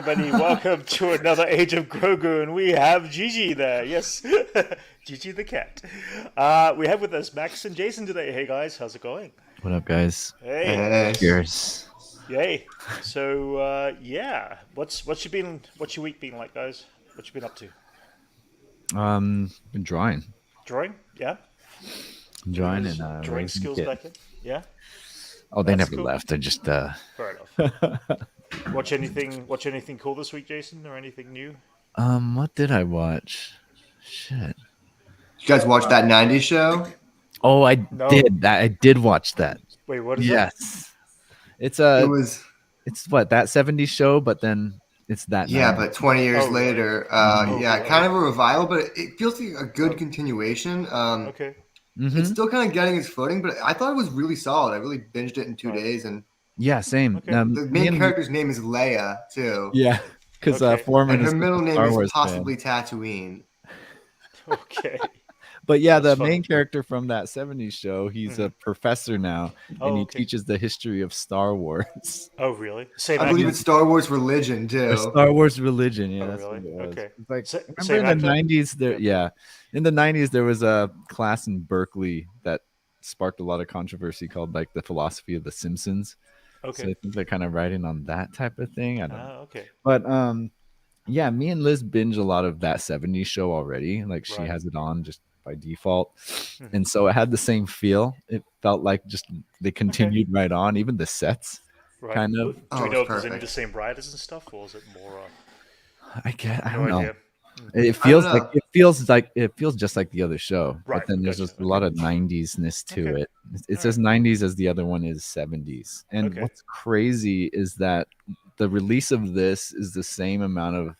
everybody. Welcome to another Age of Grogu, and we have Gigi there. Yes, Gigi the cat. We have with us Max and Jason today. Hey guys, how's it going? What up, guys? Hey, Hey. Cheers. yay. So yeah, what's your week been like, guys? What you been up to? Been drawing, Drawing? Yeah. Getting drawing, those and drawing raising skills back kids. in? Yeah. Oh, they That's never cool. left. I just Fair enough. Watch anything? Watch anything cool this week, Jason, or anything new? What did I watch? Shit. You guys watch that '90s show? Oh, I No. did that. I did watch that. Wait, what is that? Yes. It's It a. was, It's what that '70s show, but then it's that yeah, 90s. but 20 years Oh, really? later, Oh, yeah, really? kind of a revival, but it feels like a good continuation. Okay. It's Mm-hmm. still kind of getting its footing, but I thought it was really solid. I really binged it in 2 Oh, days, and Yeah, same. okay. the Me main and character's name is Leia too, yeah, because Okay. Foreman and her is such middle a name Star is Wars fan. possibly Tatooine. Okay. But yeah, That's the funny. main character from that '70s show, he's a professor now, Oh, and he okay. teaches the history of Star Wars. Oh, really? Same I believe actor? it's Star Wars religion Or too. Star Wars religion, yeah, Oh, that's what really? it was. Okay. It's like remember Same in the actor? '90s, there, Yep. yeah, in the '90s there was a class in Berkeley that sparked a lot of controversy called like the philosophy of the Simpsons. So Okay. I think they're kind of writing on that type of thing. I don't know, Ah, okay. but yeah, me and Liz binge a lot of that '70s show already. Like she Right. has it on just by default. Mhm. And so it had the same feel. It felt like just they Okay. continued right on, even the sets Right. kind of. Do we Oh, know it's if there's any of the perfect. same writers and stuff, or is it more? I No don't know. idea. Mm. It I don't feels like know. it feels just like the other show, but Right. then there's Gotcha. just a Okay. lot of '90s-ness to Okay. it. It's All right. as '90s as the other one is '70s. And Okay. what's crazy is that the release of this is the same amount of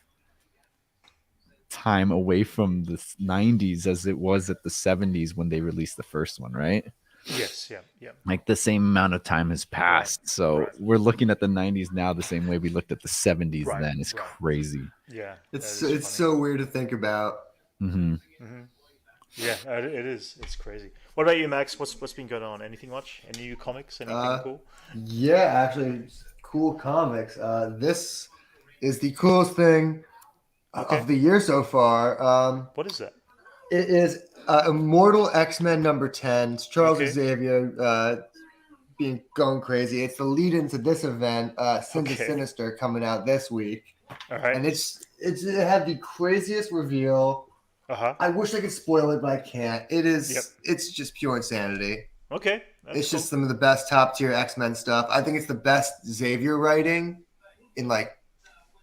time away from the '90s as it was at the '70s when they released the first one, right? Yes. Yeah. Yeah. Like the same amount of time has Right. passed. So Right. we're looking at the '90s now the same way we looked at the '70s Right. then. It's Right. crazy. Yeah. That It's is it's funny. so weird to think about. Hmm. Hmm. Yeah. It is. It's crazy. What about you, Max? What's been going on? Anything much? Any new comics? Anything Uh, cool? yeah, actually, cool comics. This is the coolest thing Okay. of the year so far. What is that? It is Immortal X-Men number 10. It's Charles Okay. Xavier being going crazy. It's the lead into this event, Sins of Okay. Sinister, coming out this week, All right. and it had the craziest reveal. Uh huh. I wish I could spoil it, but I can't. Yep. It's just pure insanity. Okay. That's It's cool. just some of the best top tier X-Men stuff. I think it's the best Xavier writing in like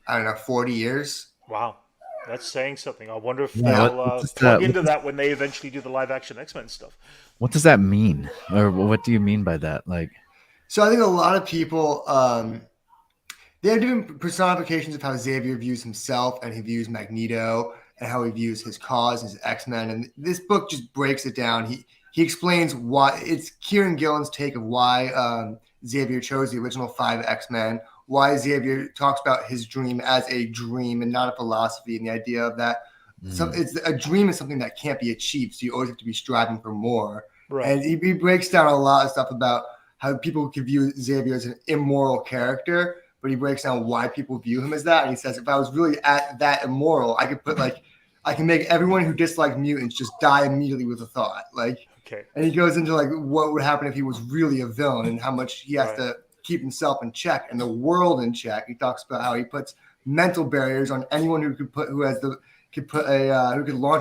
I don't know 40 years. Wow. That's saying something. I wonder if Yeah, they'll what does plug that into that when they eventually do the live action X-Men stuff. what does that mean? Or what do you mean by that? Like, So I think a lot of people they have different personifications of how Xavier views himself and he views Magneto and how he views his cause, his X-Men. And this book just breaks it down. He explains why it's Kieran Gillen's take of why Xavier chose the original 5 X-Men, why Xavier talks about his dream as a dream and not a philosophy, and the idea of that. So it's a dream is something that can't be achieved. So you always have to be striving for more. Right. And he breaks down a lot of stuff about how people could view Xavier as an immoral character, but he breaks down why people view him as that. And he says, if I was really at that immoral, I could put I can make everyone who dislikes mutants just die immediately with a thought. Okay. And he goes into what would happen if he was really a villain and how much he has Right. to keep himself in check and the world in check. He talks about how he puts mental barriers on anyone who could launch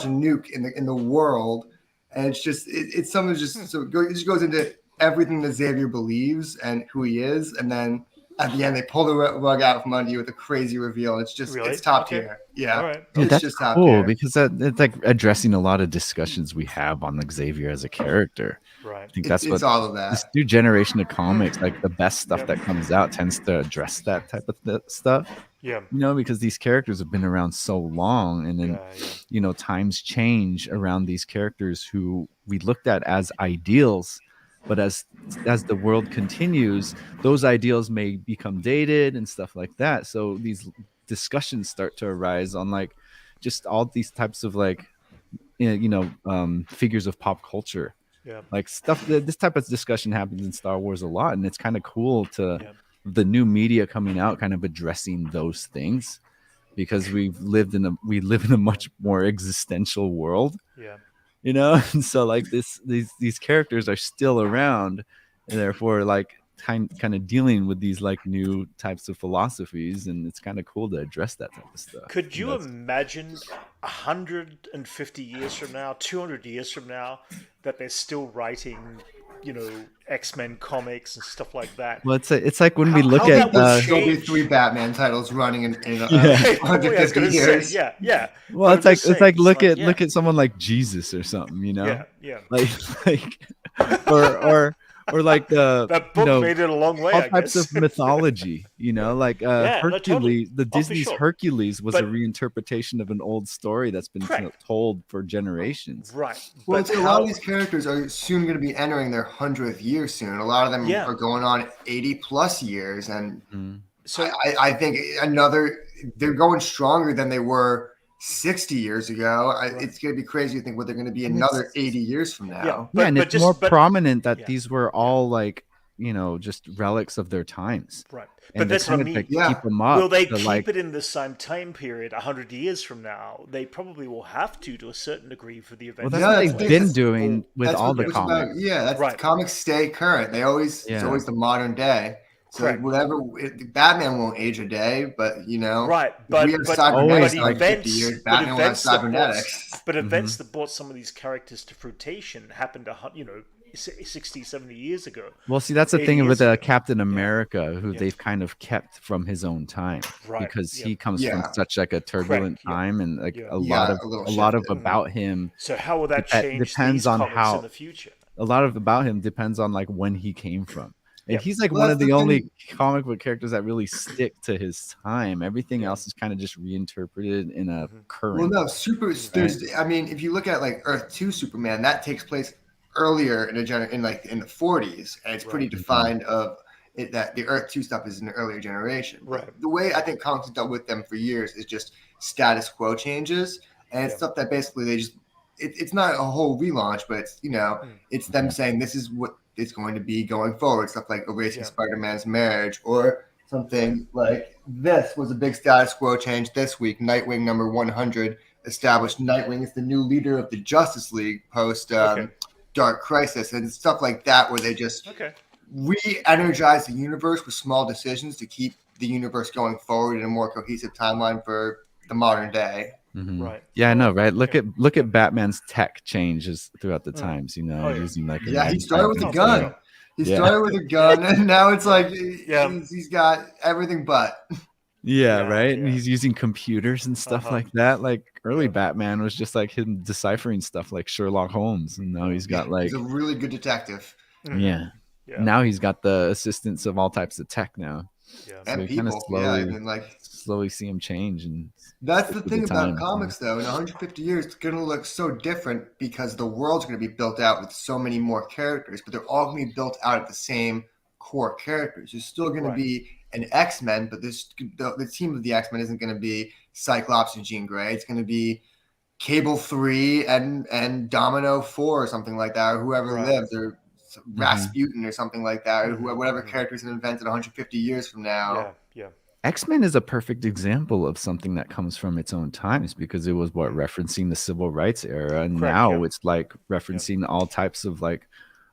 a nuke in the world. And it's just it's something just so it just goes into everything that Xavier believes and who he is, and then at the end they pull the rug out from under you with a crazy reveal. It's just Really? it's top Okay. tier. Yeah, All right. dude, it's that's just top cool tier. because it's like addressing a lot of discussions we have on like Xavier as a character. Right. I think that's It's what all of this that. new generation of comics, like the best stuff Yep. that comes out, tends to address that type of stuff. Yeah. Because these characters have been around so long, and then Yeah. times change around these characters who we looked at as ideals, but as the world continues, those ideals may become dated and stuff like that. So these discussions start to arise on like just all these types of like figures of pop culture, Yeah. like stuff that this type of discussion happens in Star Wars a lot, and it's kind of cool to Yeah. the new media coming out kind of addressing those things, because we live in a much more existential world, Yeah. you know. And so like these characters are still around, and therefore like kind of dealing with these like new types of philosophies, and it's kind of cool to address that type of stuff. Could And you that's, imagine 150 years from now, 200 years from now, that they're still writing, X-Men comics and stuff like that? well, it's like when we look How at that will There'll be change. 3 Batman titles running in Yeah. Probably, I was 150 going to say, years. yeah, yeah. well, But I'm just it's saying, like look at yeah, someone like Jesus or something, you know, yeah, yeah. like like or like That book made it a long way, all I types of guess. mythology, Yeah. like Yeah, no, totally. Hercules. The Oh, for Disney's sure. Hercules was a But reinterpretation of an old story that's been correct, told for generations. right? Well, But it's a lot of how? these characters are soon going to be entering their 100th year soon. A lot of them Yeah. are going on 80 plus years, and Mm. So I think they're going stronger than they were 60 years ago. It's going to be crazy to think what they're going to be And another it's 80 years from yeah, now. yeah, and but it's more just but prominent that yeah, these were all like, just relics of their times, right. But and they that's what I kind of like mean. Yeah. keep them Will up they to keep like. it in the same time period 100 years from now? They probably will have to a certain degree for the Well, events that's to what Yeah, take that's they've the thing. place. been doing with That's all what the it's about. comics. Yeah, that's Right. comics stay current. It's Yeah. always the modern day. So Correct. Batman won't age a day, but Right, if we have but cybernetics Always in like. 150 years, Batman will have cybernetics. events Mhm. that brought some of these characters to fruition happened 60, 70 years ago, Well, see, that's the 80 thing with years ago. Captain America, who Yeah. they've kind of kept from his own time, Right. because Yeah. he comes from Yeah, such like a turbulent Correct. Yeah. time, and like Yeah. yeah, a little a lot of shifted. about him So how will that change depends these on comics in how the future? a lot of about him depends on like when he came from. And Yeah. he's like Well, one that's of the the only thing. comic book characters that really stick to his time. Everything Yeah. else is kind of just reinterpreted in a Mhm. Well, current, no, right? I mean, if you look at like Earth 2 Superman, that takes place earlier in the 40s, and it's pretty Right. Mhm. defined of it that the Earth 2 stuff is an earlier generation. But Right. the way I think comics have dealt with them for years is just status quo changes, and it's Yeah. stuff that basically it's not a whole relaunch, but it's them Mhm. saying this is what it's going to be going forward. Stuff like erasing Yeah. Spider-Man's marriage, or something Right. like this was a big status quo change this week. Nightwing number 100 established Nightwing as the new leader of the Justice League post Okay. Dark Crisis, and stuff like that, where they just Okay. re-energize the universe with small decisions to keep the universe going forward in a more cohesive timeline for the modern day. Mhm. Right. Yeah, I know, Right. right? Look Okay. at Batman's tech changes throughout the times, Oh, yeah. using like a Yeah, he started with a 95 for gun. sure. He Yeah. started with a gun, and now it's like Yeah. he's got everything but. Yeah, Yeah, right. And yeah. he's using computers and stuff Uh-huh. like that. Like early Yeah. Batman was just like him deciphering stuff like Sherlock Holmes, and now he's got like He's a really good detective. Mhm. yeah. Yeah. Now he's got the assistance of all types of tech now. Yeah. So And we kind of people. Yeah, I mean, like slowly see him change, and that's stick the with thing about times, comics, though. In 150 years, it's going to look so different because the world's going to be built out with so many more characters, but they're all going to be built out of the same core characters. There's still going to Right. be an X-Men, but the team of the X-Men isn't going to be Cyclops and Jean Grey. It's going to be Cable 3 and Domino 4 or something like that, or whoever Right. lives, or Rasputin or something like that, or Mhm, whatever mhm. characters are invented 150 years from now. Yeah. Yeah. X-Men is a perfect example of something that comes from its own times, because it was referencing the civil rights era, and Correct, now yeah. it's like referencing all types of like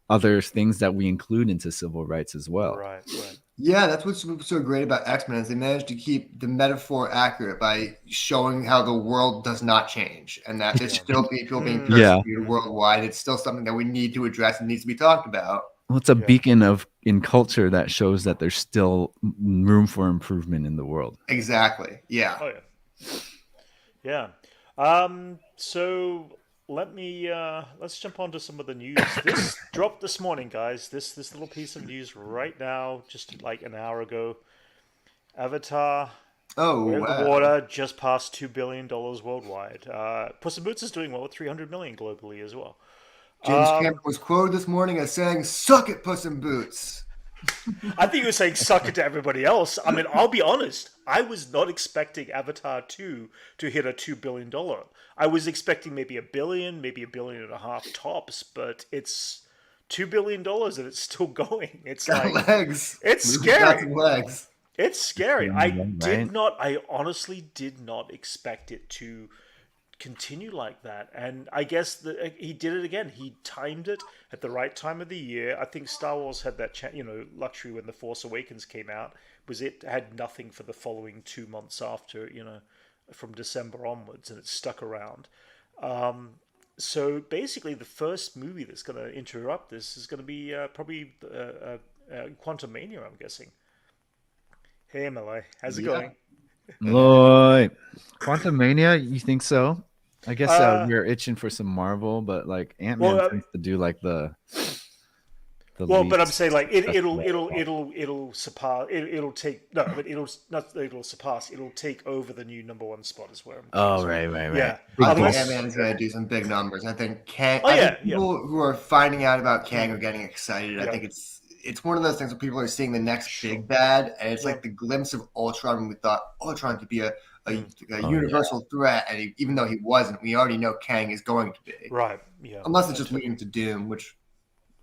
other things that we include into civil rights as well. Right. Right. Yeah, that's what's so great about X-Men is they managed to keep the metaphor accurate by showing how the world does not change, and that there's Yeah. still people being Mm. Yeah. persecuted worldwide. It's still something that we need to address and needs to be talked about. Well, it's a Yeah. beacon in culture that shows that there's still room for improvement in the world. Exactly. Yeah. Oh yeah. So let's jump on to some of the news. This dropped this morning, guys. This little piece of news right now, just like an hour ago. Avatar, Oh, Way of the wow. Water, just passed $2 billion worldwide. Puss in Boots is doing well with 300 million globally as well. James Cameron was quoted this morning as saying, "Suck it, Puss in Boots." I think you were saying suck it to everybody else. I mean, I'll be honest. I was not expecting Avatar 2 to hit a $2 billion. I was expecting maybe $1 billion, maybe $1.5 billion tops, but it's $2 billion and it's still going. It's Got like legs. it's Movie's got scary. some legs. It's scary. Right? I honestly did not expect it to continue like that. And I guess he did it again. He timed it at the right time of the year. I think Star Wars had that luxury when The Force Awakens came out, was it had nothing for the following 2 months after, from December onwards, and it stuck around. So basically, the first movie that's going to interrupt this is going to be probably Quantumania, I'm guessing. Hey, MLA, how's it Yeah. going? Lloyd, Quantumania, you think so? I guess Uh, we're itching for some Marvel, but like Ant-Man well, tends to do like the Well, but I'm least saying like successful. it'll surpass it'll take no, but it'll not it'll surpass it'll take over the new number one spot is where I'm Oh, choosing. right. Yeah, I think unless Ant-Man is going to do some big numbers. I think Kang. oh I yeah think people who are finding out about Kang are getting excited. I Yeah. think it's one of those things where people are seeing the next Sure. big bad, and it's Yeah. like the glimpse of Ultron when we thought Ultron could be a Oh, universal threat, and even though he wasn't, we already know Kang is going to be. right yeah Unless it's just leading to Doom, which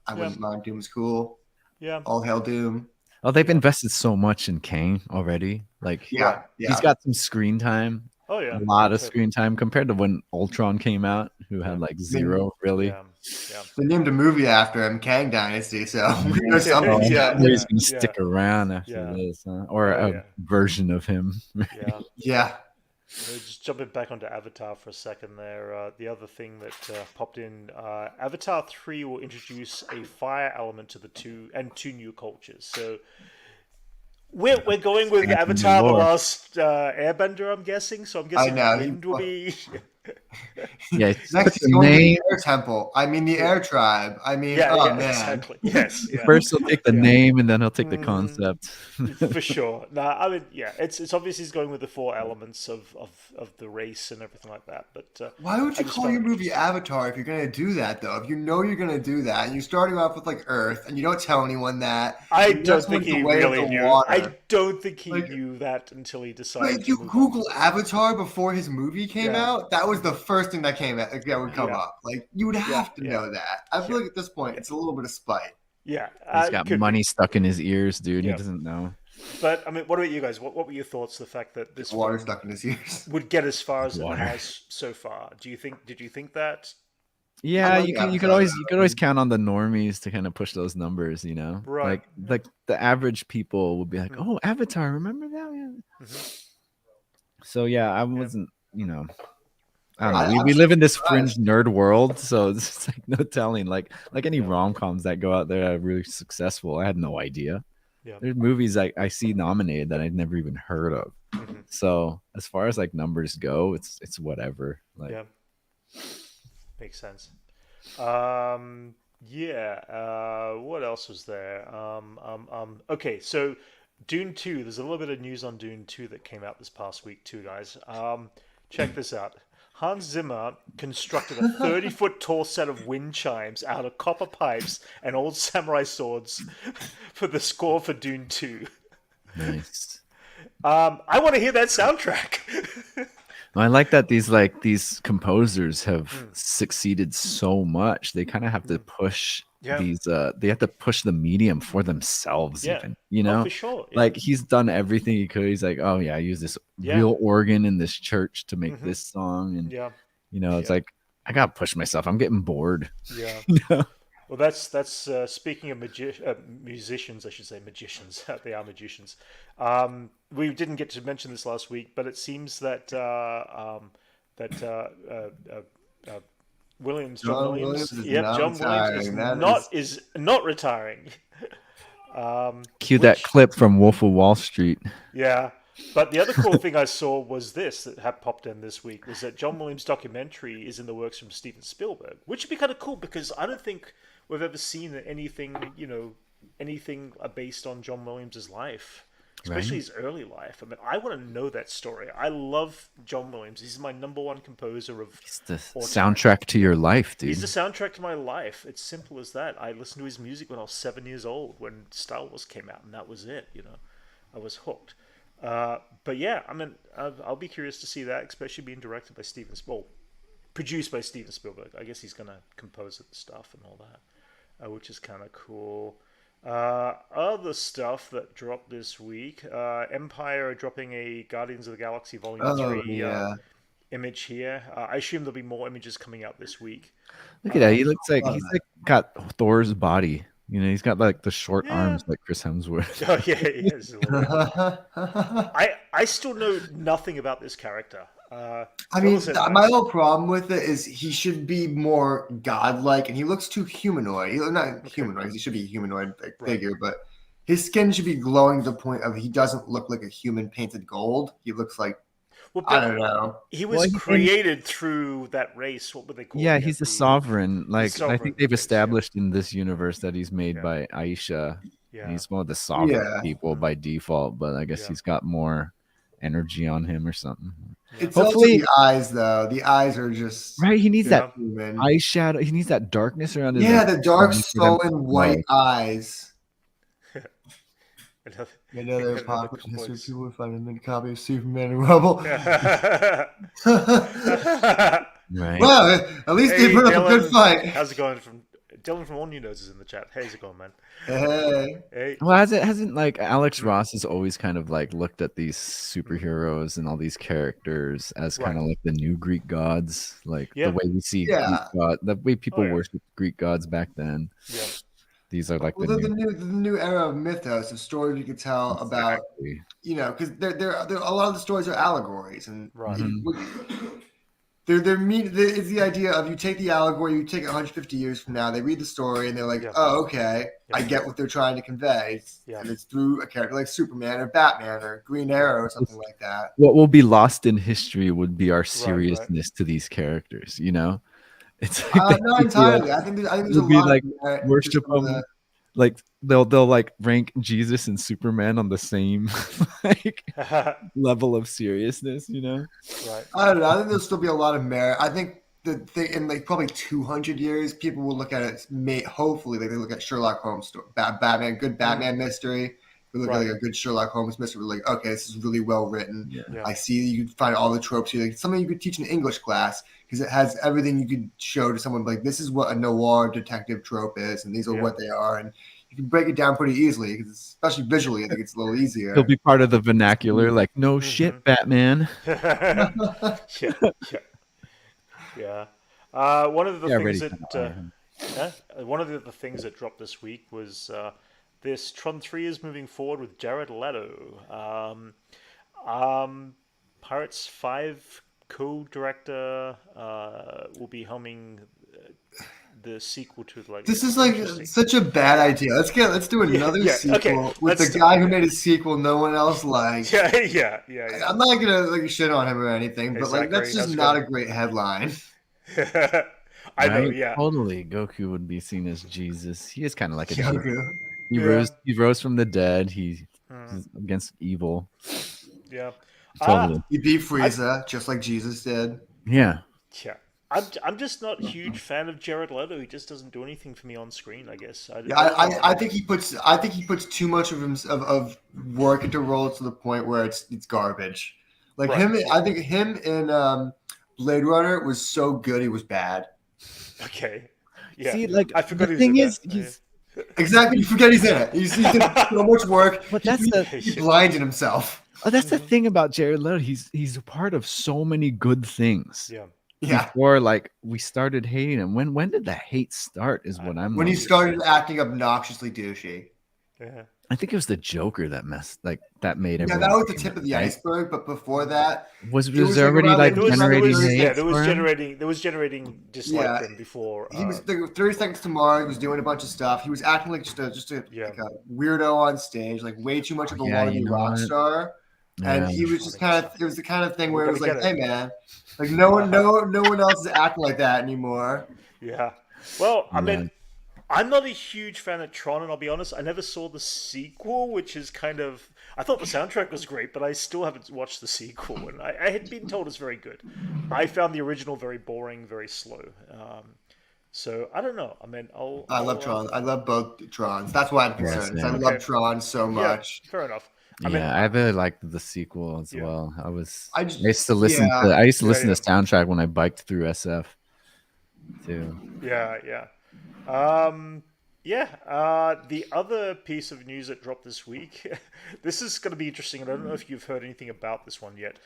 I wouldn't mind. Doom's cool. yeah All hail Doom. Oh, they've invested so much in Kang already. Like Yeah, Right. yeah. he's got some screen time, oh yeah a lot of totally. screen time compared to when Ultron came out, who had like zero really. yeah They named a movie after him, Kang Dynasty. So there's Yeah, something. yeah. He's gonna stick around after Yeah. this, huh? Or Oh, a yeah. version of him. yeah. Yeah. Just jumping back onto Avatar for a second there. The other thing that popped in, Avatar 3 will introduce a fire element to the two new cultures. So we're going with Expanding the Avatar: The lore. Last Airbender, I'm guessing. So I'm guessing know, wind will be. Yeah, it's Next, put he's the going to name. the Air Temple. I mean, the Air Tribe. I mean, Yeah, oh yeah, man. exactly. Yes, yeah. First he'll take the Yeah. name and then he'll take the concept. For sure. No, I mean, yeah, it's obviously he's going with the four elements of the race and everything like that. But Why would I you just call found your it movie Avatar if you're going to do that, though? If you know you're going to do that, and you're starting off with like Earth, and you don't tell anyone that, I you don't let think someone he away with really the knew. water. I don't think he Like- knew that until he But decided if to you move Google Avatar before his movie came Yeah. out, that was the first thing that would come Yeah. up. Like you would have to yeah. know that. I feel like at this point, it's a little bit of spite. Yeah, He's got could be. money stuck in his ears, dude. Yeah. He doesn't know. But I mean, what about you guys? What were your thoughts? The fact that this Water film stuck in his ears. would get as far as Water. it has so far. Did you think that? Yeah, like you could Avatar, always count on the normies to kind of push those numbers, you know. Right. Like the average people would be like, "Oh, Avatar, remember that?" Yeah. So yeah, I wasn't, I don't know. We live in this fringe nerd world, so it's like no telling. Like any rom-coms that go out there that are really successful, I had no idea. Yeah. There's movies I see nominated that I'd never even heard of. So as far as like numbers go, it's whatever. Like Yeah. Makes sense. What else was there? Okay, so Dune 2, there's a little bit of news on Dune 2 that came out this past week too, guys. Check this out. Hans Zimmer constructed a 30-foot tall set of wind chimes out of copper pipes and old samurai swords for the score for Dune 2. nice. I want to hear that soundtrack. I like that these composers have succeeded so much. They kind of have to push they have to push the medium for themselves even, for sure. Yeah. Like he's done everything he could. He's like, "Oh yeah, I use this real organ in this church to make this song." And it's like I got to push myself. I'm getting bored. Yeah. Well, that's speaking of musicians, I should say magicians. They are magicians. We didn't get to mention this last week, but it seems that John Williams, John Williams is not retiring. Cue that clip from Wolf of Wall Street. Yeah. But the other cool thing I saw was this that had popped in this week was that John Williams' documentary is in the works from Steven Spielberg, which would be kind of cool because I don't think we've ever seen anything based on John Williams' life, especially his early life. I mean, I want to know that story. I love John Williams. He's my number one composer of He's the soundtrack to your life, dude. He's the soundtrack to my life. It's simple as that. I listened to his music when I was 7 years old when Star Wars came out, and that was it. I was hooked. But yeah, I mean, I'll be curious to see that, especially being directed by produced by Steven Spielberg. I guess he's gonna compose it and stuff and all that. which is kind of cool. Other stuff that dropped this week: Empire are dropping a Guardians of the Galaxy Volume Oh Three yeah. image here. I assume there'll be more images coming out this week. Look at that. He Um, looks like Love he's that. like got Thor's body. You know, he's got like the short yeah. arms like Chris Hemsworth. Oh yeah, he is a little bit. I still know nothing about this character. I Phil mean, said my nice. whole problem with it is he should be more godlike, and he looks too humanoid. Not Okay, humanoid. He should be a humanoid like, right. figure, but his skin should be glowing to the point of he doesn't look like a human painted gold. He looks like Well, I but don't know. he Well, was created through that race. What were they called yeah, again? he's a sovereign. The Like I think sovereign they've race. Yeah, established in this universe that he's made yeah, by Aisha. yeah, He's one of the sovereign Yeah, people by default, but I guess yeah, he's got more energy on him or something. yeah, it's also Hopefully, the eyes though. The eyes are just right? He needs that yeah. human. eyeshadow. He needs that darkness around his Yeah, eyes the dark, for them to sullen glow. white eyes. another, Another another apocalypse couple history. is- People would find a mint copy of Superman and Rubble. Right. Well, at least they Hey put up a good Dylan, fight. how's it going? From Dylan from All New Notes is in the chat. How's it going, man? Hey. Hey, Well, hasn't like Alex Ross has always kind of like looked at these superheroes and all these characters as kind right. of like the new Greek gods, like the Yeah. way we see Greek Yeah. god, the way people Oh, yeah. worship Greek gods back then. Yeah. These are like Well, the the new. new era of mythos, of stories you could tell about, Exactly. because a lot of the stories are allegories, and Right. it's the idea of you take the allegory, you take it 150 years from now, they read the story, and they're like, Yeah. oh, okay, Yeah. I get what they're trying to convey, Yeah. and it's through a character like Superman or Batman or Green Arrow or something like that. What will be lost in history would be our right. seriousness to these characters. You know, it's like they Not would be like, entirely. I think there's a would be lot of like merit to worship some of them. the. Like they'll like rank Jesus and Superman on the same like level of seriousness, you know? Right. I don't know. I think there'll still be a lot of merit. I think the thing in like probably 200 years, people will look at it. Hopefully, like they look at Sherlock Holmes story, Batman, good Batman mystery. We look at Right. like a good Sherlock Holmes mystery. We're like, okay, this is really well written. Yeah. Yeah. I see you could find all the tropes here. Like something you could teach in English class because it has everything you could show to someone. Like this is what a noir detective trope is, and these are Yeah. what they are, and you can break it down pretty easily. Because especially visually, I think it's a little easier. He'll be part of the vernacular, like, no Mhm. shit, Batman. yeah. Yeah. Yeah. One of the Yeah, things ready. one of the things that dropped this week was this Tron 3 is moving forward with Jared Leto. Pirates 5 co-director will be helming the sequel to like This is like interesting. such a bad idea. Let's do another yeah, sequel okay, with let's the guy who yeah. made a sequel no one else liked. Yeah. I'm not gonna like shit on him or anything, but like that's Zachary, just how's it not going? a great headline. I know, Right? yeah. Totally. Goku would be seen as Jesus. He is kind of like a Jesus. Yogu. He rose from the dead. He's Mm, against evil. yeah. Totally. He beat Frieza just like Jesus did. Yeah. Yeah. I'm just not a huge fan of Jared Leto. He just doesn't do anything for me on screen, I guess. Yeah, I think he puts too much of him of work into roles to the point where it's garbage. Like Right, him, yeah. I think him in Blade Runner was so good he was bad. Okay. Yeah. See, like I forgot the he was in thing is, that. he's Exactly, you forget he's in it. He did so much work. But that's he blinded himself. that's the thing about Jared Leto. He's a part of so many good things. Yeah. Yeah. Before like we started hating him. When did the hate start? Is what I'm. When he wondering. started acting obnoxiously douchey. Yeah. I think it was the Joker that made Yeah, everyone. that was the tip of the right? iceberg. But before that, Was it was there like already around, like like, generating hate? there was for him? generating dislike Yeah. for him before. he was 30 Seconds to Mars. He was doing a bunch of stuff. He was acting like Yeah. like a weirdo on stage, like way too much of a Yeah, wannabe you know rock what? star. And Yeah. he was just kind of, it was the kind of thing where it was Gotta like, get hey it. man, like no one else is acting like that anymore. Yeah. Well, I Yeah. mean, I'm not a huge fan of Tron, and I'll be honest, I never saw the sequel, which is kind of. I thought the soundtrack was great, but I still haven't watched the sequel, and I had been told it's very good. I found the original very boring, very slow. So I don't know. I mean, I love Tron. I love both Trons. That's why I'm concerned. 'Cause I same. love Okay. Tron so Yeah, much. fair enough. I really liked the sequel as Yeah. well. I I used to listen yeah. to I used to Yeah, listen yeah. to soundtrack when I biked through SF too. Yeah. Yeah, the other piece of news that dropped this week, this is going to be interesting, and I don't know if you've heard anything about this one yet.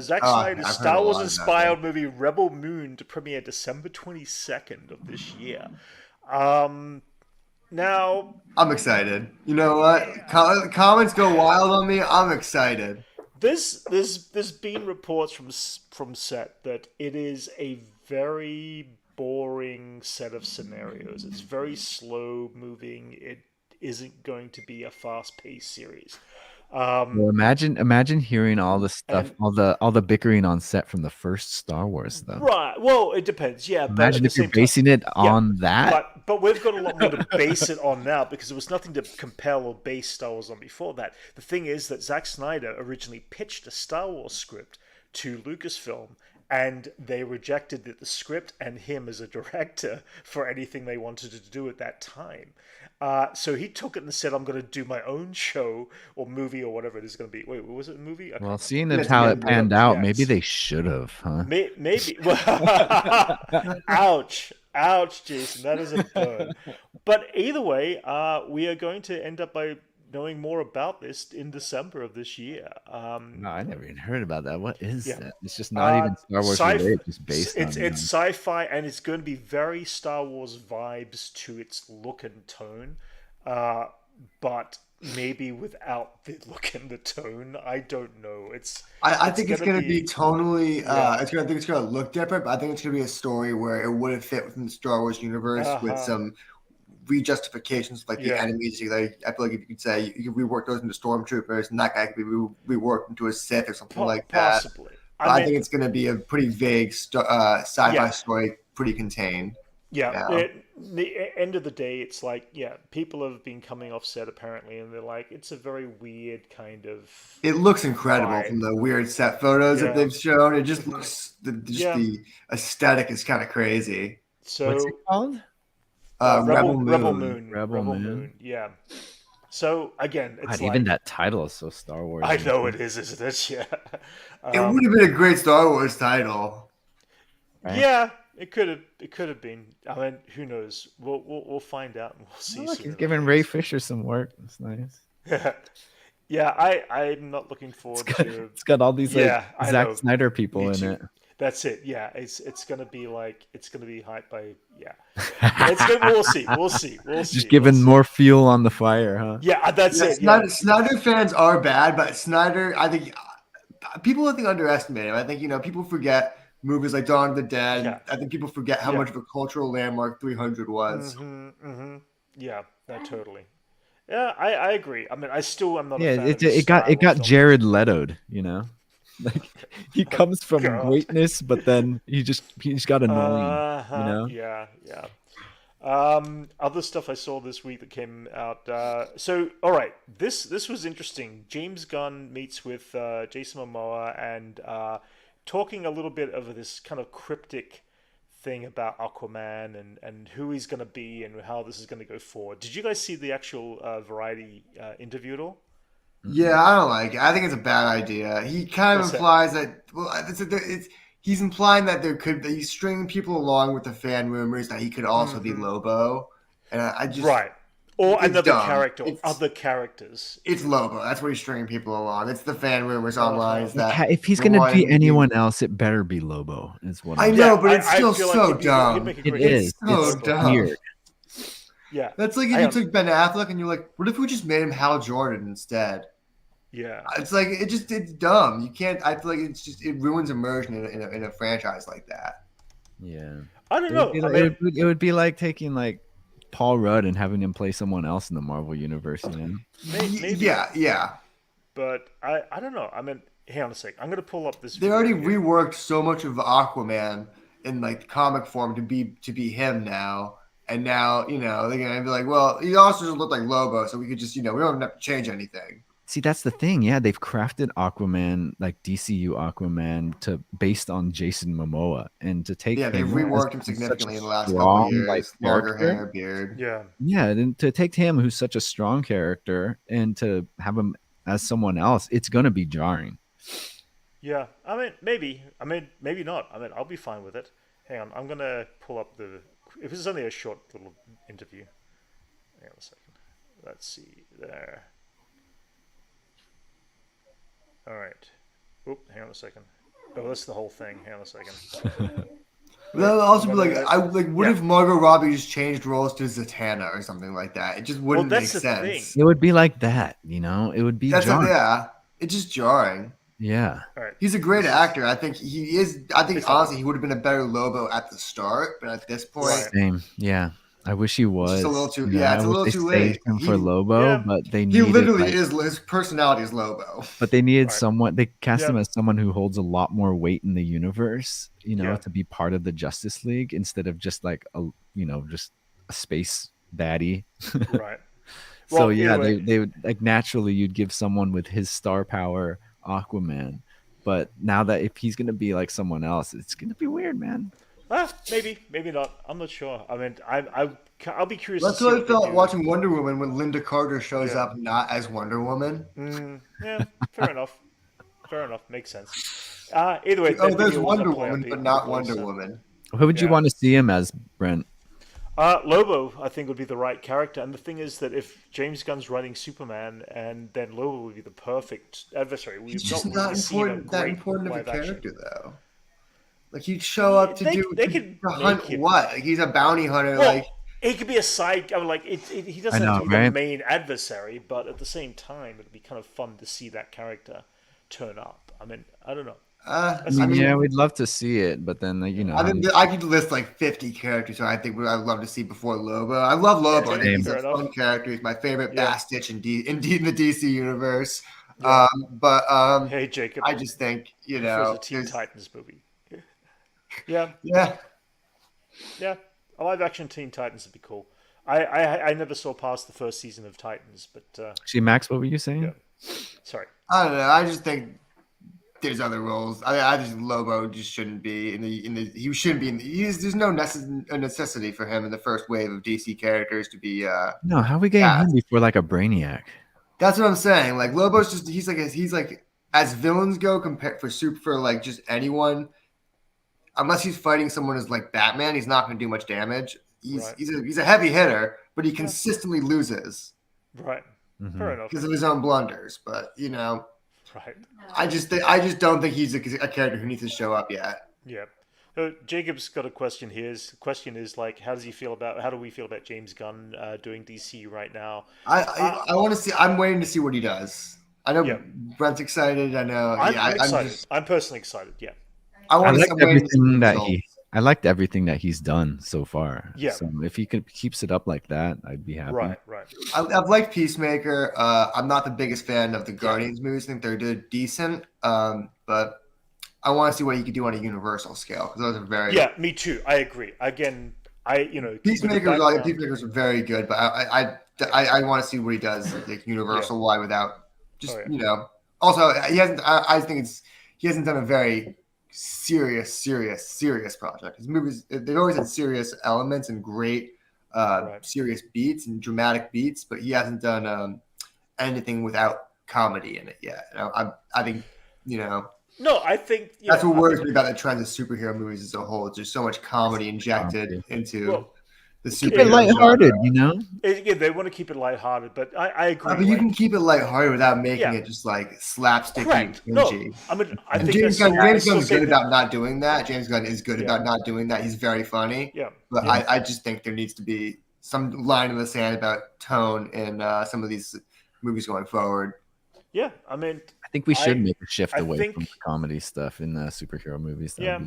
Zack Oh, Snyder's I've heard a Star Wars lot about this. inspired movie Rebel Moon to premiere December 22nd of this year. Um, now, I'm excited. You know what? Comments go wild on me. I'm excited. there's been reports from set that it is a very boring set of scenarios. It's very slow moving. It isn't going to be a fast paced series. Well, imagine hearing all the stuff, And all the bickering on set from the first Star Wars, though. right, well, it depends, yeah, but at Imagine the if you're same time, basing it yeah, on that. but we've got a lot more to base it on now because there was nothing to compel or base Star Wars on before that. The thing is that Zack Snyder originally pitched a Star Wars script to Lucasfilm, and they rejected the script and him as a director for anything they wanted to do at that time. So he took it and said, "I'm going to do my own show or movie or whatever it is going to be." Wait, was it a movie? I can't Well, remember. seeing Yeah, as it's a how it movie. panned Whatever. out, Yeah, maybe they should have, huh? maybe. Ouch, ouch, Jason. That is a burn. But either way, we are going to end up by knowing more about this in December of this year. No, I never even heard about that. What is Yeah. that? It's just not even Star Wars related, just based It's on. sci-fi, and it's going to be very Star Wars vibes to its look and tone, uh, but maybe without the look and the tone. I don't know. I It's think it's gonna going to be be tonally. yeah. I think it's going to look different, but I think it's going to be a story where it would have fit within the Star Wars universe with Uh-huh. some rejustifications, like the Yeah. enemies. Like, I feel like if you could say you could rework those into stormtroopers, and that guy could be reworked into a Sith or something like that. Possibly. But I I mean, think it's going to be a pretty vague sci-fi yeah. story, pretty contained. Yeah, Yeah, the end of the day, it's like, yeah, people have been coming off set apparently, and they're like, it's a very weird kind of it looks incredible vibe. from the weird set photos that Yeah, they've shown. It just hmm looks just yeah. the aesthetic is kind of crazy. What's it So, called? Rebel Moon. Rebel Rebel Moon. Moon. Yeah. So again, God, it's even like that title is so Star Wars. I know it is, isn't it? Yeah. It would have been a great Star Wars title. Right? Yeah. It could have been. I mean, who knows? We'll find out and we'll Oh, see look, soon he's enough, giving I Ray guess. Fisher some work. That's nice. Yeah, I'm not looking forward to. It's got all these like Yeah, I Zack know. Snyder Me people in too. it. That's it. Yeah, it's gonna be like it's gonna be hyped by yeah. It's good. We'll see. We'll see. We'll Just see. We'll giving see. more fuel on the fire, huh? Yeah, that's Yeah, it. Yeah, Snyder fans are bad, but Snyder, I think people I think underestimate him. I think people forget movies like Dawn of the Dead. yeah, I think people forget how yeah. much of a cultural landmark 300 was. Yeah, no, totally. Yeah, I agree. I mean, I still am not a Yeah, fan of it his it got style it of got filmmaking. Jared Leto'd, you know? Like he comes from God. greatness, but then he's got annoying, you know? Yeah, yeah. Other stuff I saw this week that came out. So, all right, this was interesting. James Gunn meets with Jason Momoa and talking a little bit of this kind of cryptic thing about Aquaman and who he's going to be and how this is going to go forward. Did you guys see the actual Variety interview at all? Mm-mm. Yeah, I don't like it. I think it's a bad idea. He kind of What's that? implies that. Well, he's implying that he's stringing people along with the fan rumors that he could also be Hmm. Lobo, and I just Right. Or it's another dumb. character, or other characters. It's Lobo. That's what he's stringing people along. It's the fan rumors online. Uh-huh. Is that If he's they're gonna be wanting to be? anyone else, it better be Lobo, is what I I'm know, Yeah, but it's I still feel like so he'd dumb. make a It great is. It's so It's Lobo. dumb. weird. Yeah. That's like if I you am. took Ben Affleck and you're like, what if we just made him Hal Jordan instead? Yeah. It's like it's dumb. You can't. I feel like it ruins immersion in a franchise like that. Yeah. I don't It would know. be I like mean, it would be like taking like Paul Rudd and having him play someone else in the Marvel universe, you know? maybe, Yeah. but I don't know. I mean, hang on a sec. I'm gonna pull up this They video already here. reworked so much of Aquaman in like comic form to be him now, and now they're gonna be like, well, he also doesn't look like Lobo, so we could just we don't have to change anything. See, that's the thing. Yeah, they've crafted Aquaman, like DCU Aquaman, to based on Jason Momoa, and to take Yeah, they've him as reworked him such a significantly in the last couple of strong like years. Longer character. hair, beard. Yeah. Yeah, and to take him, who's such a strong character, and to have him as someone else, it's gonna be jarring. Yeah. I mean, maybe. I mean, maybe not. I mean, I'll be fine with it. Hang on. I'm gonna pull up the. If it's only a short little interview. Hang on a second. Let's see there. All right. Oop, hang on a second. Oh, that's the whole thing. Hang on a second. That would also be No, no, like, no. I like, what Yeah. if Margot Robbie just changed roles to Zatanna or something like that? It just wouldn't that's make the thing. sense. It would be like that, you know. It would be That's jarring. yeah. It's just jarring. Yeah. All right. He's a great This is- actor. I think he is. I think It's honestly, not- he would have been a better Lobo at the start, but at this point, Right. Same. Yeah. I wish he it's was. just a little too. you know, Yeah, I it's a wish little they too saved late. him for He, Lobo, Yeah. but they he needed literally like, is. His personality is Lobo. but they needed Right. someone. They cast Yeah. him as someone who holds a lot more weight in the universe, you know, Yeah. to be part of the Justice League instead of just like a, you know, just a space baddie. Right. So Well, yeah, anyway. they would like naturally you'd give someone with his star power Aquaman, but now that if he's gonna be like someone else, it's gonna be weird, man. Maybe, maybe not. I'm not sure. I mean, I'll be curious That's to see what I what they felt do. watching Wonder Woman when Linda Carter shows Yeah. up not as Wonder Woman. Yeah, fair enough. Fair enough. Makes sense. Either way, Oh, that there's video was Wonder up Woman, but on not People, Wonder so- Woman. Who would you Yeah. want to see him as, Brent? Lobo, I think, would be the right character. And the thing is that if James Gunn's writing Superman, and then Lobo would be the perfect adversary. We've He's just not not really seen a important. That great important of a live action. character, though. Like he'd show up to They to could hunt make him- what? Like he's a bounty hunter. Well, like he could be a side. I mean, like he doesn't I have know, to be right? the main adversary, but at the same time, it'd be kind of fun to see that character turn up. I mean, I don't know. I mean, yeah, we'd love to see it, but then you know, I mean, I could list like 50 characters. So I think I'd love to see before Lobo. I love Lobo. I think he's Fair a enough. fun character. He's my favorite Yeah. Bastitch in the DC universe. Yeah. But Hey, Jacob. I just think There's know, a Teen there's- Titans movie. Yeah, yeah. yeah. A live action Teen Titans would be cool. I never saw past the first season of Titans, but actually, Max, what were you saying? Yeah. Sorry. I don't know. I just think there's other roles. I just Lobo just shouldn't be he shouldn't be in there's no necessity for him in the first wave of DC characters to be No, how are we getting Yeah. him before like a Brainiac? that's what I'm saying. Like Lobo's just he's like as villains go compared for like just anyone, unless he's fighting someone as like Batman, he's not gonna do much damage. Right. He's a heavy hitter, but he consistently loses Right. Mhm. Fair enough. because of his own blunders. But you know, Right. I just don't think he's a character who needs to show up yet. Yeah. Jacob's got a question here. His question is like, how do we feel about James Gunn doing DC right now? I want to see. I'm waiting to see what he does. I know Yeah. Brent's excited. I know. I'm yeah, excited. I'm personally excited. Yeah. I I want to liked see. I'm waiting to see everything the that results. I liked everything that he's done so far. Yeah. So if he keeps it up like that, I'd be happy. Right. Right. I've liked Peacemaker. I'm not the biggest fan of the Guardians movies. I think they're decent. But I want to see what he could do on a universal scale because those are very. Yeah. Me too. I agree. Again, Peacemakers are very good, but I want to see what he does like universal wide without just Oh, yeah. you know. Also, he hasn't. I think he hasn't done a very serious project. His movies they've always had serious elements and great Right. serious beats and dramatic beats, but he hasn't done anything without comedy in it yet. I think you know. No, I think That's what worries me about the trends of superhero movies as a whole. There's so much comedy injected into Well, the Keep superhero it lighthearted, genre. you know. Again, they want to keep it lighthearted, but I agree. But you like, can keep it lighthearted without making Yeah. it just like slapsticky correct. and No, cringy. I mean, I And think James that's Gunn, still is say good that- about not doing that. James Gunn is good Yeah. about not doing that. He's very funny. Yeah. But Yeah. I just think there needs to be some line in the sand about tone in some of these movies going forward. Yeah. I mean, I think we should I- make a shift I away think- from the comedy stuff in the superhero movies. Yeah.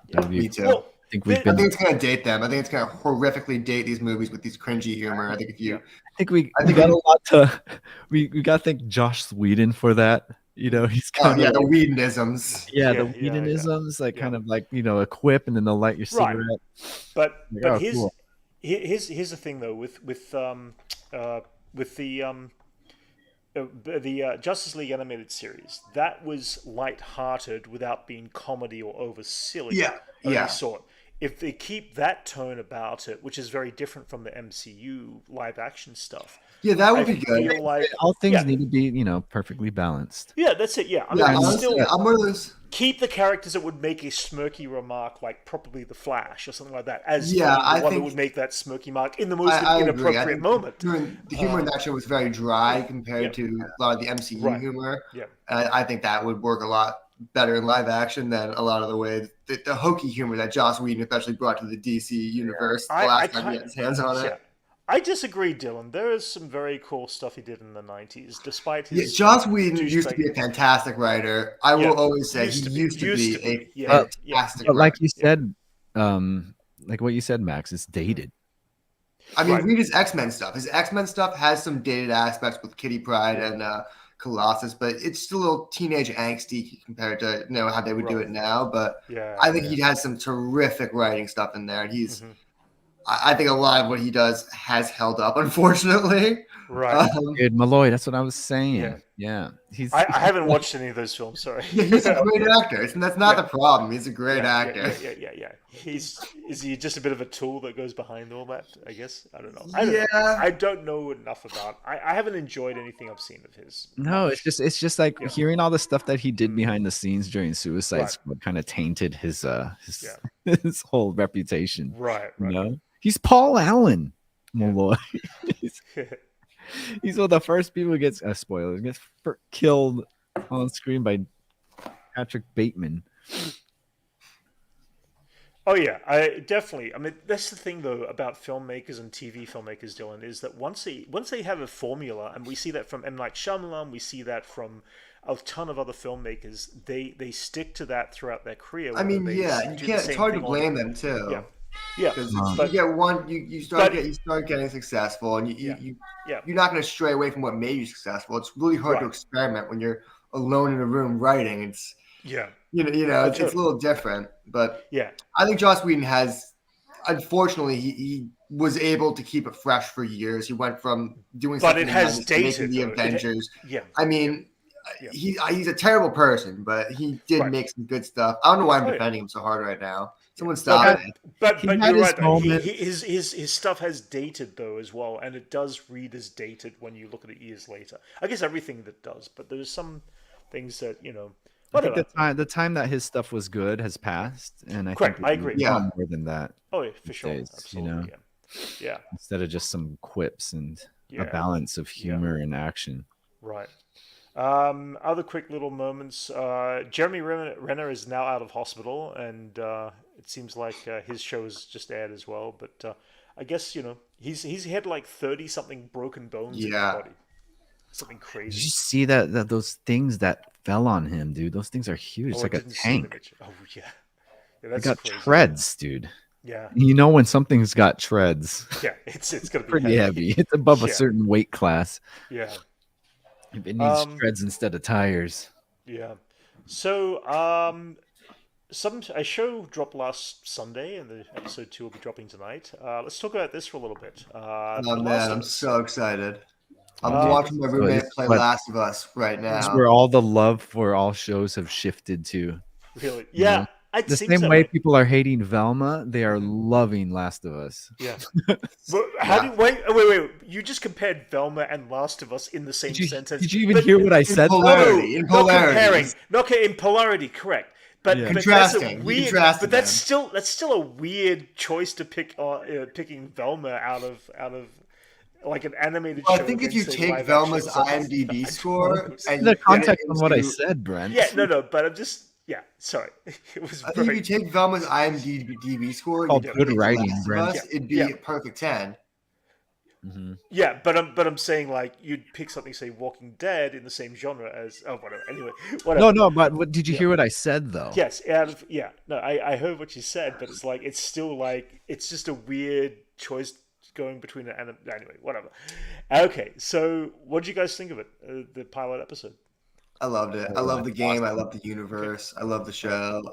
That'd be, Me too. well, I think we've I I been. think it's gonna date them. I think it's gonna horrifically date these movies with these cringy humor. I think if you I think we I think got we- a lot to. We got to thank Josh Whedon for that. You know, he's kind yeah, of the Whedonisms. yeah, Yeah, the yeah, Whedonisms, like yeah. kind of like a quip, and then they'll light your Right. cigarette. but Like, but oh, here's cool. here's the thing though with the Justice League animated series, that was light-hearted without being comedy or over silly. Yeah, of any yeah. sort. if they keep that tone about it, which is very different from the MCU live action stuff, Yeah, that would I be good. feel like All things yeah, need to be, perfectly balanced. yeah, that's it. Yeah, I Yeah, mean, honestly, still I'm one of those. keep the characters that would make a smirky remark, like probably the Flash or something like that, as Yeah, being the I one that think would make that smirky mark in the most I agree. I inappropriate think moment. the humor in that show was very dry Yeah, compared to a lot of the MCU right. humor. Yeah, And I think that would work a lot better in live action than a lot of the way the hokey humor that Joss Whedon especially brought to the DC universe the I last time he can't. had his hands on it. Yeah, I disagree, Dylan. There is some very cool stuff he did in the '90s, despite Yeah, his Joss Whedon used to douchebag. be a fantastic writer. I Yeah, will always say he used to be a Yeah, yeah, fantastic But like writer. you said, like what you said, Max, it's dated. I mean, Right. read his X-Men stuff. His X-Men stuff has some dated aspects with Kitty Pryde and Colossus, but it's still a little teenage angsty compared to how they would do Right. it now. But Yeah, I think yeah. he has some terrific writing stuff in there, and he's. Mhm. I think a lot of what he does has held up, unfortunately. Right. Dude, Malloy, that's what I was saying. Yeah. Yeah. I haven't watched any of those films. Sorry. Yeah, he's a great actor. And that's not Yeah. the problem. He's a great actor. Yeah. Is he just a bit of a tool that goes behind all that? I guess I don't know. I don't know enough about. I haven't enjoyed anything I've seen of his. No, much. it's just like Yeah. hearing all the stuff that he did behind the scenes during Suicide Right. Squad kind of tainted his Yeah. his whole reputation. Right. You know? He's Paul Allen, Yeah. Malloy. He's one of the first people who gets spoilers, gets killed on screen by Patrick Bateman. Oh yeah, I definitely. I mean, that's the thing though about filmmakers and TV filmmakers, Dylan, is that once they have a formula, and we see that from M. Night Shyamalan, we see that from a ton of other filmmakers. They stick to that throughout their career. I mean, whether they yeah, you do the can't. same It's hard to thing blame on- them too. Yeah, yeah, Because but- you get one, you start getting successful, and Yeah. you're not going to stray away from what made you successful. It's really hard to Right. experiment when you're alone in a room writing. It's yeah, it's a little different. But yeah. I think Joss Whedon has, unfortunately, he was able to keep it fresh for years. He went from doing But something it has to making dated, the though. Avengers. Yeah. I mean, Yeah. he's a terrible person, but he did Right. make some good stuff. I don't know why I'm Oh, yeah. defending him so hard right now. Someone No, stop it. but He you're had his right. Though. moments. His stuff has dated though as well, and it does read as dated when you look at it years later. I guess everything that does, but there's some things that I think whatever. the time that his stuff was good has passed, and I Correct, think I we agree. need Yeah. more than that Oh, yeah, for these sure, days, absolutely. Yeah, instead of just some quips and yeah, a balance of humor and action. right. Other quick little moments. Jeremy Renner is now out of hospital, and it seems like his show is just aired as well. But I guess he's had like 30 something broken bones in his Yeah. body. Something Did crazy. you see that those things that fell on him, dude? Those things are huge. It's Oh, I like a didn't see the tank. image. Oh yeah, They that's got crazy. treads, dude. Yeah, You know when something's got treads, yeah, it's gonna be pretty heavy. It's above a Yeah. certain weight class. Yeah, If it needs Um, treads instead of tires. yeah. So a show dropped last Sunday, and the episode 2 will be dropping tonight. Let's talk about this for a little bit. Oh The Last man, of I'm Us. so excited. I'm Uh, watching my so roommate it's play what- Last of Us right That's now. where all the love for all shows have shifted to. Really? You Yeah, know, I'd The seem same that way people are hating Velma, they are loving Last of Us. Yeah. But how do wait? You just compared Velma and Last of Us in the same sentence. Did you even But- hear what I said? though? polarity. In Not comparing. polarities. Okay, in polarity, correct. But, Yeah. but that's a Contrasting. You weird. contrasted But that's them. still a weird choice to pick. Picking Velma out of like an animated Well, show. I think if you against a take live Velma's action something. IMDb I score suppose. and The you context get on what I into- said, Brent. Yeah, no, but I'm just sorry. It was I think very if you take Velma's IMDb score, Called you good take writing, Last of Brent. Us, it'd be Yeah. a perfect 10. Mhm. Yeah, but I'm saying like you'd pick something, say Walking Dead, in the same genre as whatever. Anyway, whatever. No, but did you hear what I said though? Yes, no, I heard what you said, but it's like it's still like it's just a weird choice going between it and anyway, whatever. Okay, so what did you guys think of it? The pilot episode. I loved it. I love the game. I love the universe. I love the show.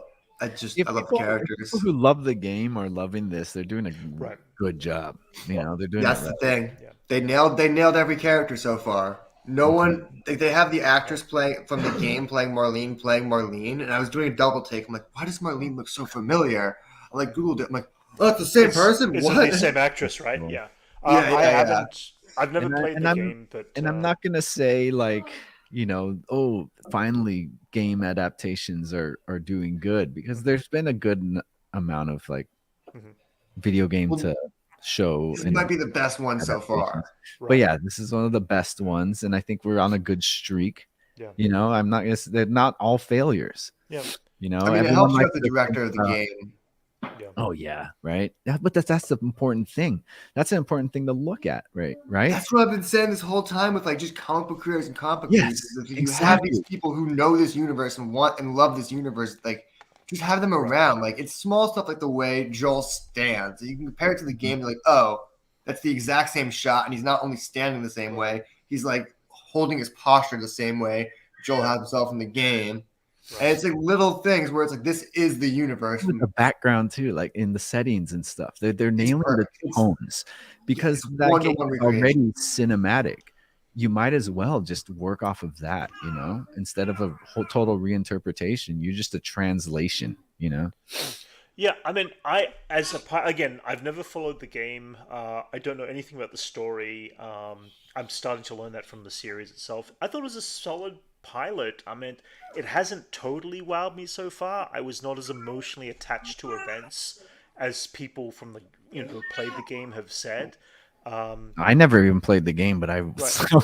I love the characters. People who love the game are loving this. They're doing a Right. good job. They're doing That's it the right. thing. Yeah. They nailed every character so far. No one they have the actress playing from the game playing Marlene, and I was doing a double take. I'm like, why does Marlene look so familiar? I like Googled it. I'm like, oh, it's the same person. Is What? it the same actress, right? Cool. Yeah. Yeah, I yeah, haven't. I've never And, played the game, but I'm not gonna say like, you know, oh, finally game adaptations are doing good, because there's been a good amount of like Mhm. video game Well, to show This and might be the best one so far. But Right. yeah, this is one of the best ones, and I think we're on a good streak. Yeah. You know, I'm not gonna say they're not all failures. Yeah. You know, I mean, it everyone helps you likes have the to think director of the about, game. Yeah. oh yeah, right. Yeah, but that's the important thing. That's an important thing to look at, right? Right. That's what I've been saying this whole time with like just comic book creators and comic book Yes, readers. If you have exactly. these people who know this universe and want and love this universe, like just have them around. Like it's small stuff like the way Joel stands. You can compare it to the game. You're like, oh, that's the exact same shot, and he's not only standing the same way, he's like holding his posture the same way Joel has himself in the game. And it's like little things where it's like this is the universe. With the background too, like in the settings and stuff. They're nailing the perfect. It's- tones, because it's that game one-to-one is recreation. already cinematic. You might as well just work off of that, you know, instead of a whole total reinterpretation. You're just a translation, you know. Yeah, I mean, again, I've never followed the game. I don't know anything about the story. I'm starting to learn that from the series itself. I thought it was a solid pilot. I mean, it hasn't totally wowed me so far. I was not as emotionally attached to events as people from the who played the game have said. I never even played the game, but I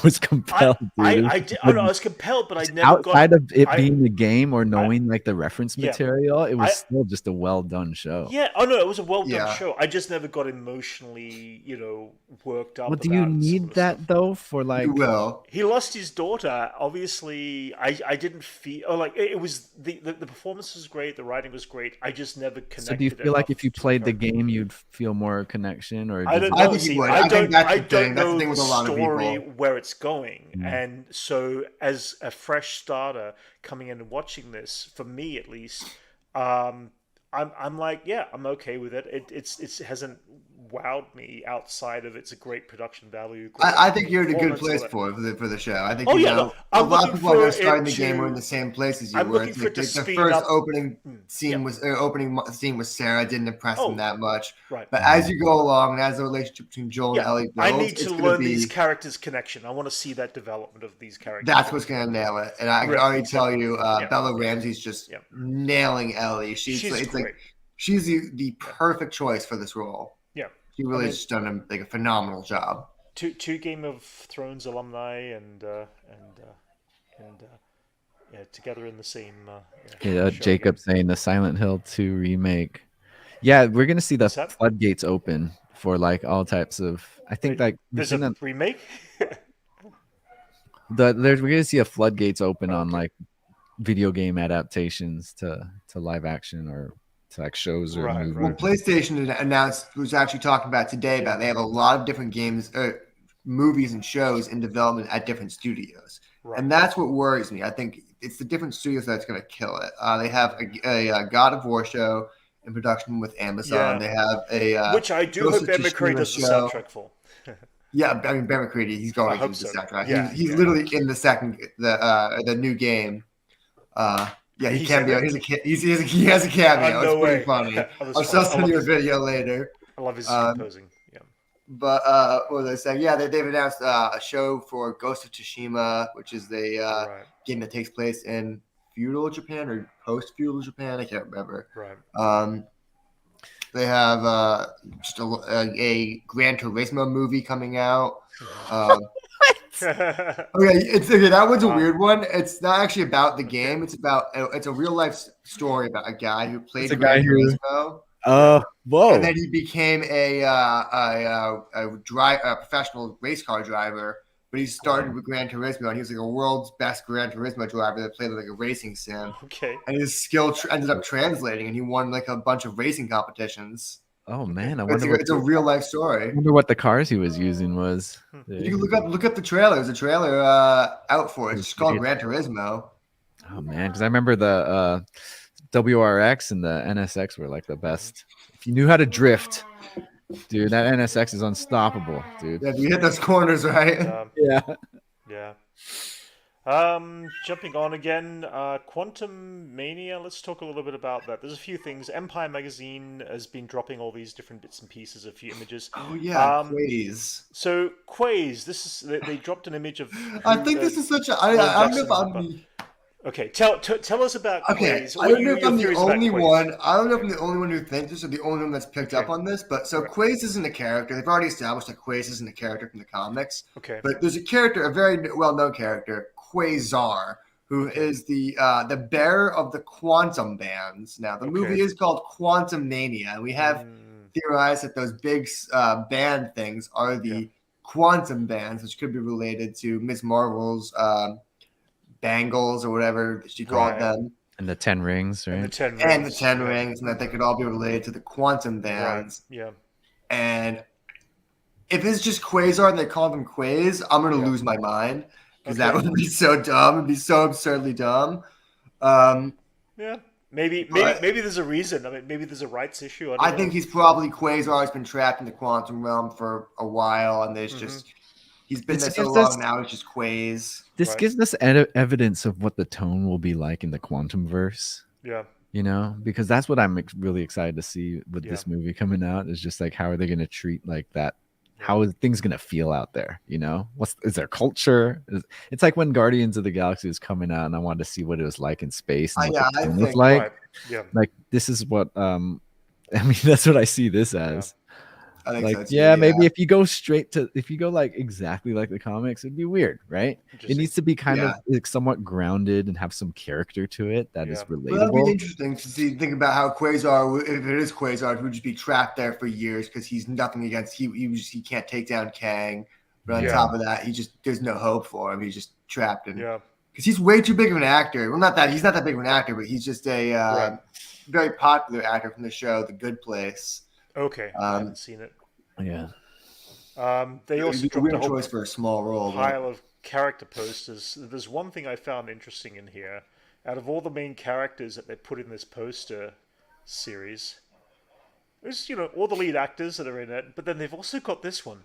was compelled. I did. Oh no, I was compelled, but I never outside of it I- being the game or knowing like the reference Yeah. material, it was still just a well done show. Yeah. Oh no, it was a well done Yeah. show. I just never got emotionally, worked up. Well, do you about some need of the that stuff. though for like? You will. He lost his daughter. Obviously, I didn't feel. Oh, like it was the performance was great. The writing was great. I just never connected. So do you feel like enough if you to played the character. game, you'd feel more connection? Or I don't I know. think you See, would. I I think don't. that's I the thing. don't That's the know thing the with a lot of story people. where it's going, Mm. and so as a fresh starter coming in and watching this, for me at least, I'm like, yeah, I'm okay with it. It hasn't wowed me outside of it's a great production value. Great I think you're in a good performance, place all that. for the show. I think Oh yeah, no, a I'm lot looking of people that for are starting the it game are in to. the same place as you. I'm Where looking it's for like it to the speed first up. opening scene Yeah. was opening scene with Sarah didn't impress Oh, him that much. right. But as you go along and as the relationship between Joel and Yeah, Ellie I builds, need to it's going to learn these be characters' connection. I want to see that development of these characters. that's what's going to nail it. And I can Right, already tell you, Yeah. Bella Ramsey's just Yeah. nailing Ellie. She's She's it's great. like she's the perfect choice for this role. Yeah, She really mean- has done a phenomenal job. two Game of Thrones alumni and together in the same. Show Jacob again. saying the Silent Hill 2 remake. Yeah, we're gonna see the What's that? floodgates open for like all types of. I think like There's a remake. we're gonna see a floodgates open on Okay. like video game adaptations to live action or to like shows or Right, movies. Well, PlayStation announced was actually talking about today about they have a lot of different games, movies, and shows in development at different studios, Right. and that's what worries me. I think it's the different studios that's going to kill it. They have a God of War show in production with Amazon. Yeah. They have a Which I do Ghost hope of Ben McCreary Tsushima does the show. soundtrack for. Yeah, I mean Ben McCready, he's going I to hope do the so. soundtrack. Yeah, He's yeah. literally in the new game. Yeah, he He's can in be. it? He has a cameo. No it's pretty way. funny. That was I'll funny. send you a video later. I love his Um, posing. Yeah. But what was I saying? Yeah, they've announced a show for Ghost of Tsushima, which is the Right. game that takes place in feudal Japan or post-feudal Japan. I can't remember. Right. They have just a Gran Turismo movie coming out. Okay, that one's a weird one. It's not actually about the game. It's a real life story about a guy who played It's a guy Gran who- Turismo. Whoa. And then he became a professional race car driver. But he started with Gran Turismo, and he was like a world's best Gran Turismo driver that played like a racing sim. Okay. And his skill ended up translating, and he won like a bunch of racing competitions. Oh man, I It's wonder. a real life story. wonder what the cars he was using was. You can look up the trailer. There's a trailer out for it. It's called Gran Turismo. Oh man, because I remember the WRX and the NSX were like the best. If you knew how to drift, dude, that NSX is unstoppable, dude. Yeah, if you hit those corners right. Yeah. Yeah. Jumping on again, Quantumania. Let's talk a little bit about that. There's a few things. Empire Magazine has been dropping all these different bits and pieces, a few images. Oh yeah, Um, Quays. so Quays, this is they dropped an image of I who think this is such a. Lord I don't know Jackson if I'm Harper. the. Okay, tell us about Okay, Quays. I What don't know if your I'm the theories about only Quays? one. I don't know if I'm the only one who thinks this or the only one that's picked up Okay. on this. But so Right. Quays isn't a character. They've already established that Quays isn't a character from the comics. Okay. But there's a character, a very well-known character, Quasar, who Okay. is the bearer of the quantum bands. Now the movie Okay. is called Quantumania, and we have Mm, theorized that those big band things are yeah. the quantum bands, which could be related to Ms. Marvel's bangles or whatever she called Right. them, And the 10 rings, And the right? Ten and the Rings. 10 Yeah. rings, and that they could all be related to the quantum Right. bands. Yeah. And if it's just Quasar and they call them Quays, I'm going to Yeah. lose my mind because that Okay. would be so dumb. It'd be so absurdly dumb. Um, Yeah. Maybe but there's a reason. I mean, maybe there's a rights issue. I don't I know. think he's probably Quasar has been trapped in the quantum realm for a while, and there's just he's been This there so gives long us now. It's just Quays. this Right. gives us evidence of what the tone will be like in the quantum verse. Yeah. You know, because that's what I'm really excited to see with Yeah. this movie coming out. Is just like, how are they going to treat like that? Yeah. How is things going to feel out there? You know, is there culture? It's like when Guardians of the Galaxy was coming out, and I wanted to see what it was like in space and what Yeah, the I tone was think like. Right. Yeah. Like this is what I mean, that's what I see this as. I think Like, so too. yeah, maybe if you go like exactly like the comics, it'd be weird, right? It Interesting. needs to be kind Yeah. of like somewhat grounded and have some character to it that is Yeah. But that'd be relatable. interesting to see. Think about how Quasar, if it is Quasar, would just be trapped there for years because he's nothing against. He can't take down Kang. But on Yeah. top of that, there's no hope for him. He's just trapped in. Yeah. Because he's way too big of an actor. Well, not that he's not that big of an actor, but he's just a Right. very popular actor from the show The Good Place. Okay. I haven't seen it. Yeah. They also It'd be a dropped a weird whole choice for a small role. But pile of character posters. There's one thing I found interesting in here. Out of all the main characters that they put in this poster series, there's all the lead actors that are in it, but then they've also got this one.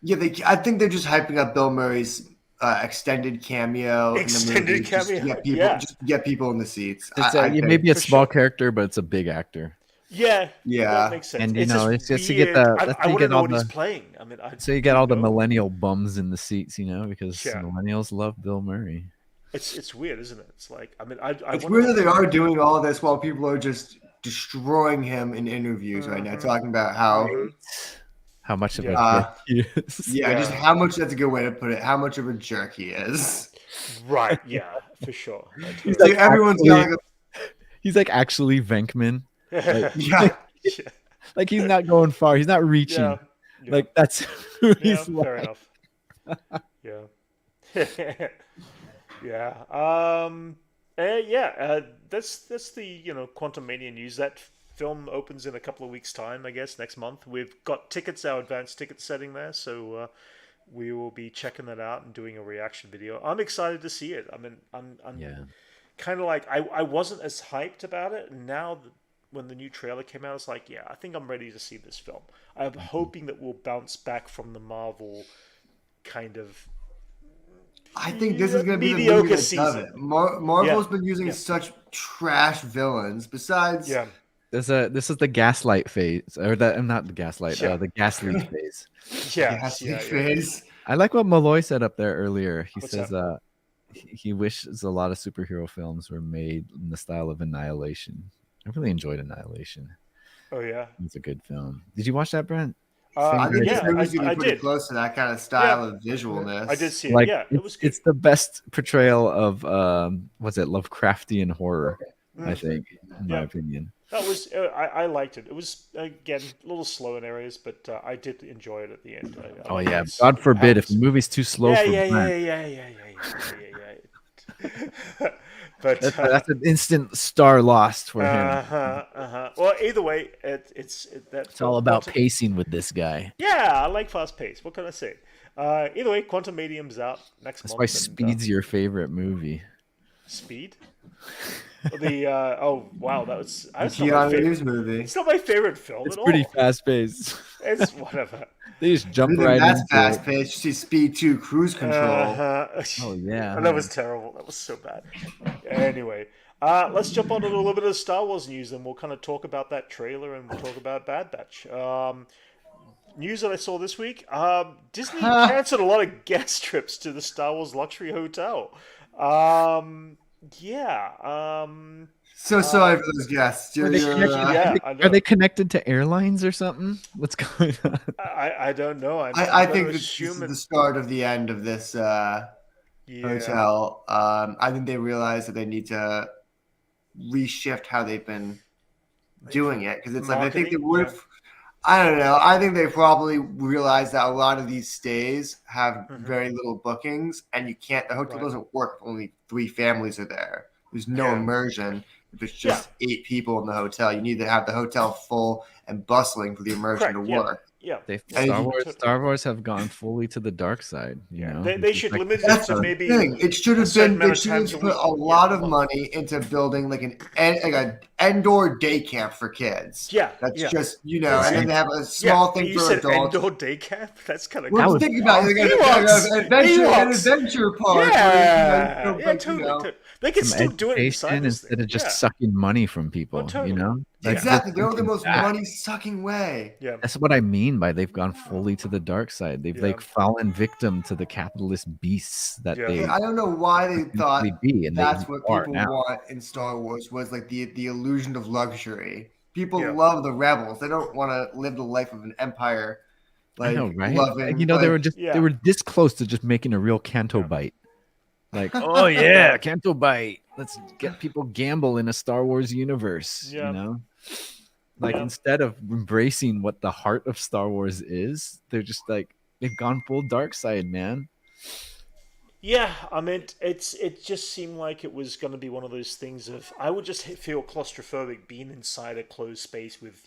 yeah, I think they're just hyping up Bill Murray's extended cameo. Extended in the movie just to cameo, get people, yeah. just to get people in the seats. It's I it may think. be a for small sure. character, but it's a big actor. Yeah. Yeah. That makes sense. And, it's it's just to get weird. the I that's want to to get know all what he's the playing. I mean, so you get all the know. millennial bums in the seats, because Yeah. millennials love Bill Murray. It's weird, isn't it? It's like I It's wonder weird that what they are doing all this while people are just destroying him in interviews right now, talking about how, How much of Yeah. a dick he is. yeah, just Yeah. how much, that's a good way to put it, how much of a jerk he is. Right, yeah, for sure. I He's totally- like, everyone's actually- yelling, He's like actually Venkman. Like, yeah, yeah, like he's not going far. He's not reaching. yeah, yeah. Like that's who Yeah, he's fair like. enough. Yeah. Yeah. That's the Quantumania news. That film opens in a couple of weeks' time, I guess, next month. We've got tickets, our advanced ticket setting there, so we will be checking that out and doing a reaction video. I'm excited to see it. I mean, I'm Yeah. kind of like I wasn't as hyped about it, and now when the new trailer came out, it's like, yeah, I think I'm ready to see this film. I'm hoping that we'll bounce back from the Marvel kind of I think this is going to be the mediocre movie that does season. it. Marvel's Yeah. been using Yeah. such trash villains. Besides, yeah. This is the gaslight phase, or that not the gaslight, Yeah. the gas leak phase. ghastly face. I like what Malloy said up there earlier. He What's says he wishes a lot of superhero films were made in the style of Annihilation. I really enjoyed Annihilation. Oh yeah. It's a good film. Did you watch that, Brent? I think Yeah, this movie's going to I be pretty did. close to that kind of style Yeah. of visualness. I did see it. Like Yeah, it was good. it's the best portrayal of what's it, Lovecraftian horror, I think, in my Yeah. opinion. That was I liked it. It was again a little slow in areas, but I did enjoy it at the end. Oh liked yeah, its God forbid if powers. the movie's too slow Yeah, for yeah, Brent. yeah. But That's an instant star lost for him. Well, either way, it's It's all about pacing with this guy. Yeah, I like fast pace. What can I say? Either way, Quantum Medium's out next That's month. why and, Speed's your favorite movie. Speed. The oh wow, The that's not my Keanu favorite. Reeves movie. It's not my favorite film It's at pretty all. fast paced. It's whatever. They just jump Everything right that's into it. fast paced. You see Speed 2 Cruise Control. Oh yeah, And that huh? was terrible. That was so bad. Anyway, let's jump on to a little bit of Star Wars news, and we'll kind of talk about that trailer, and we'll talk about Bad Batch. News that I saw this week: Disney canceled a lot of guest trips to the Star Wars luxury hotel. Yeah. So sorry for those guests. Are they Yeah, I are know. they connected to airlines or something? What's going on? I don't know. I'm I going to think that this assume is it. the start of the end of this Yeah. hotel. I think they realize that they need to reshift how they've been doing it because it's like I think they Marketing. would Yeah. have. I don't know. I think they probably realized that a lot of these stays have Hmm. very little bookings, and you can't. The hotel Right. doesn't work if only 3 families are there. There's no Yeah. immersion if it's Yeah. just 8 people in the hotel. You need to have the hotel full and bustling for the immersion to Correct. Yeah. work. Yeah. They Yeah. And if you Star Wars have gone fully to the dark side. You Yeah. know, They it's just should like limit it That's to the maybe thing. It should a have certain been. They amount of should have times a put week. a Yeah, lot a of month. money into building like an indoor day camp for kids. Yeah. That's Yeah. just and then Exactly. they have a Yeah. small But thing you for said adults. indoor day camp. That's kind of that Well, would think be about it. awesome. Like Ewoks. an Ewoks. adventure park where Yeah. you Yeah. like Totally. They can Some still do it inside education this thing. instead of just Yeah. sucking money from Oh, people. You totally. know, like Yeah. they're exactly. They're the thinking most back. money sucking way. Yeah. That's what I mean by they've gone fully to the dark side. They've Yeah. like fallen victim to the capitalist beasts that Yeah. they I don't know why they thought essentially be, and they that's what are people now. want in Star Wars was like the illusion of luxury. People Yeah. love the rebels. They don't want to live the life of an empire, I know, like right? Like, loving they like Yeah. were this close to just making a real Canto Yeah. bite. Like, oh yeah, Yeah. Canto bite. Let's get people gamble in a Star Wars universe. Yeah. You know, like Yeah. instead of embracing what the heart of Star Wars is, they're just like they've gone full dark side, man. Yeah, I mean, it just seemed like it was going to be one of those things of I would just feel claustrophobic being inside a closed space with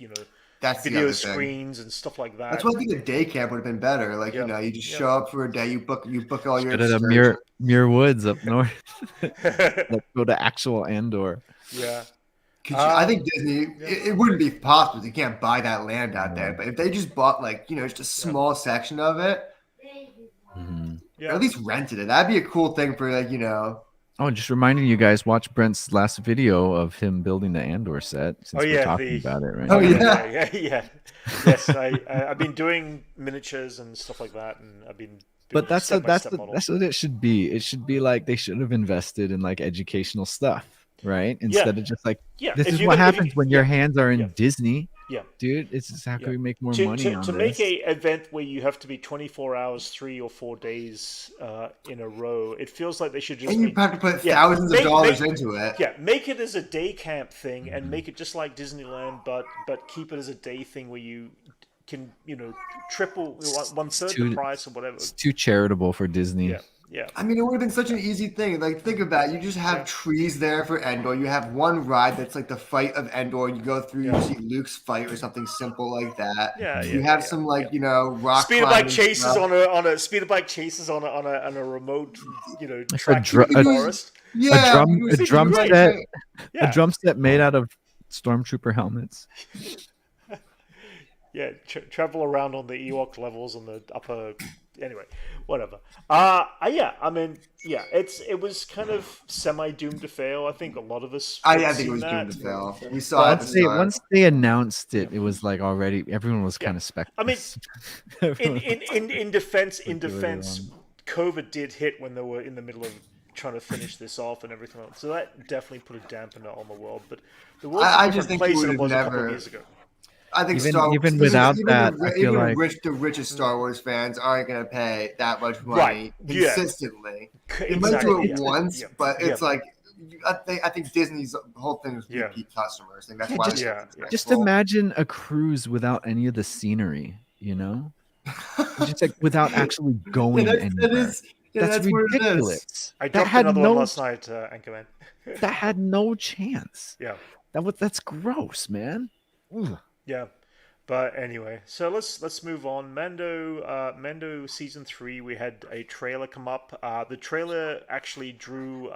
that's the video other thing. screens and stuff like that. That's why I think a day camp would have been better. Like Yeah. you just Yeah. show up for a day, you book all your Go to the excursions. Muir Woods up north. Let's go to actual Andor. Yeah. I think Disney, it wouldn't be possible. You can't buy that land out there. But if they just bought just a small section of it, Mhm. or Yeah. at least rented it, that'd be a cool thing for Oh, just reminding you guys, watch Brent's last video of him building the Andor set. Since Oh, we're yeah, talking about it right Oh, now. yeah. Yeah. Yes, I've been doing miniatures and stuff like that, and I've been doing But that's step-by-step models. that's what it should be. It should be like they should have invested in like educational stuff, right? Instead of just like Yeah, this if is you're what gonna- if happens you- when your yeah, hands are in yeah. Disney. Yeah. Dude, it's just how can we make more to, money to, on to this? make a event where you have to be 24 hours 3 or 4 days in a row, it feels like they should just and you make, have to put yeah, thousands make- of dollars make- into it. yeah, make it as a day camp thing Mm-hmm. and make it just like Disneyland, but keep it as a day thing where you can triple 1/3 the too- price or whatever. It's too charitable for Disney. Yeah. I mean, it would have been such an easy thing. Like, think about it. You just have trees there for Endor. You have one ride that's like the fight of Endor. You go through, you see Luke's fight or something simple like that. Yeah, You yeah, have yeah, some yeah. rock Speeder bike climbing chases stuff. on a speeder bike chases on a remote Like track dru- through the a- forest. Yeah, drum- you do a something drum like set. that. Yeah. A drum set made out of stormtrooper helmets. Yeah, travel around on the Ewok levels on the upper. Anyway, whatever. Yeah, I mean, yeah, it was kind of semi doomed to fail. I think a lot of us. I had think it seen was that. doomed to fail. We saw it at the start. Once they announced it, it was like already everyone was kind of I mean, speculating. in defense, Speculating COVID did hit when they were in the middle of trying to finish this off and everything else. So that definitely put a dampener on the world. But the world's I a just different think you place than would it was have a couple of never- years ago. I think Even- Star Wars, even without that, I feel like- the richest Star Wars fans aren't going to pay that much money Right, yeah. consistently. They might do it Exactly, yeah. once, Yeah. but it's Yeah. like I think Disney's whole thing is Yeah. repeat customers. I think that's Yeah, why just- they're yeah. Just successful. imagine a cruise without any of the scenery, just like without actually going that anywhere. is, That's that's what it is. ridiculous. I That dropped had another one no last night, Anchorman. that had no chance. Yeah, That's gross, man. Ugh. yeah. But anyway, so let's move on. Mando season 3. We had a trailer come up. The trailer actually drew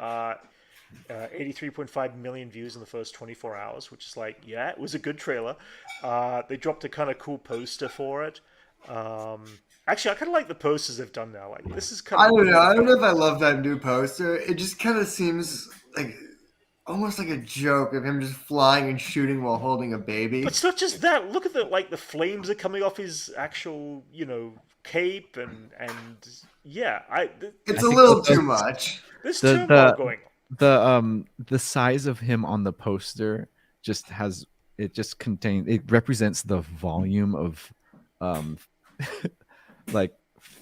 83.5 million views in the first 24 hours, which is like, yeah, it was a good trailer. They dropped a kind of cool poster for it. Actually, I kind of like the posters they've done now. Like, this is kind I of don't cool. know. I don't know if I love that new poster. It just kind of seems like almost like a joke of him just flying and shooting while holding a baby. But it's not just that. Look at the flames are coming off his actual, cape and yeah, It's I a think little the too much. there's the turmoil going on. the size of him on the poster just has it just contains it represents the volume of um like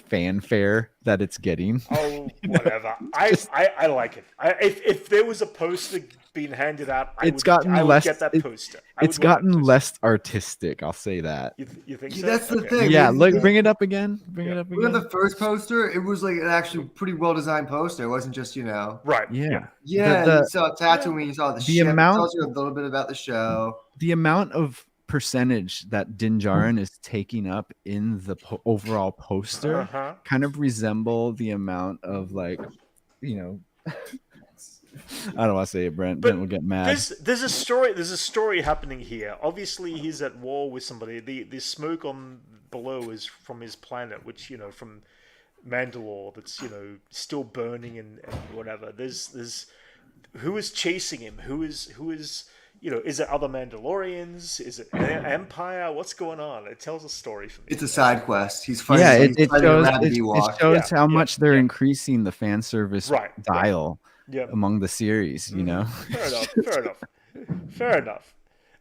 fanfare that it's getting. Oh, whatever. I like it. If there was a poster being handed out, It's gotten I would less get that poster. it's gotten less artistic, I'll say that. You think Yeah, so? that's the Okay. thing. Yeah, We- look, bring it up again. Bring it up Look at again. the first poster. It was like an actually pretty well designed poster. It wasn't just Right. Yeah. Yeah, The- you saw Tatooine, you saw the, the ship. It amount- tells you a little bit about the show. The amount of percentage that Din Djarin is taking up in the overall poster Uh-huh. kind of resemble the amount of like, I don't want to say it, Brent. Brent will get mad. There's a story happening here. Obviously, he's at war with somebody. The smoke on below is from his planet, which from Mandalore. That's still burning and whatever. There's who is chasing him? Who is is it other Mandalorians? Is it Empire? What's going on? It tells a story for me. It's a side quest. He's fighting. Yeah, he's it fighting a shows rabid it Ewok. shows Yeah, how yeah, much they're yeah. increasing the fan service Right, dial Yeah. among the series. You know, Fair enough. Fair enough. Fair enough.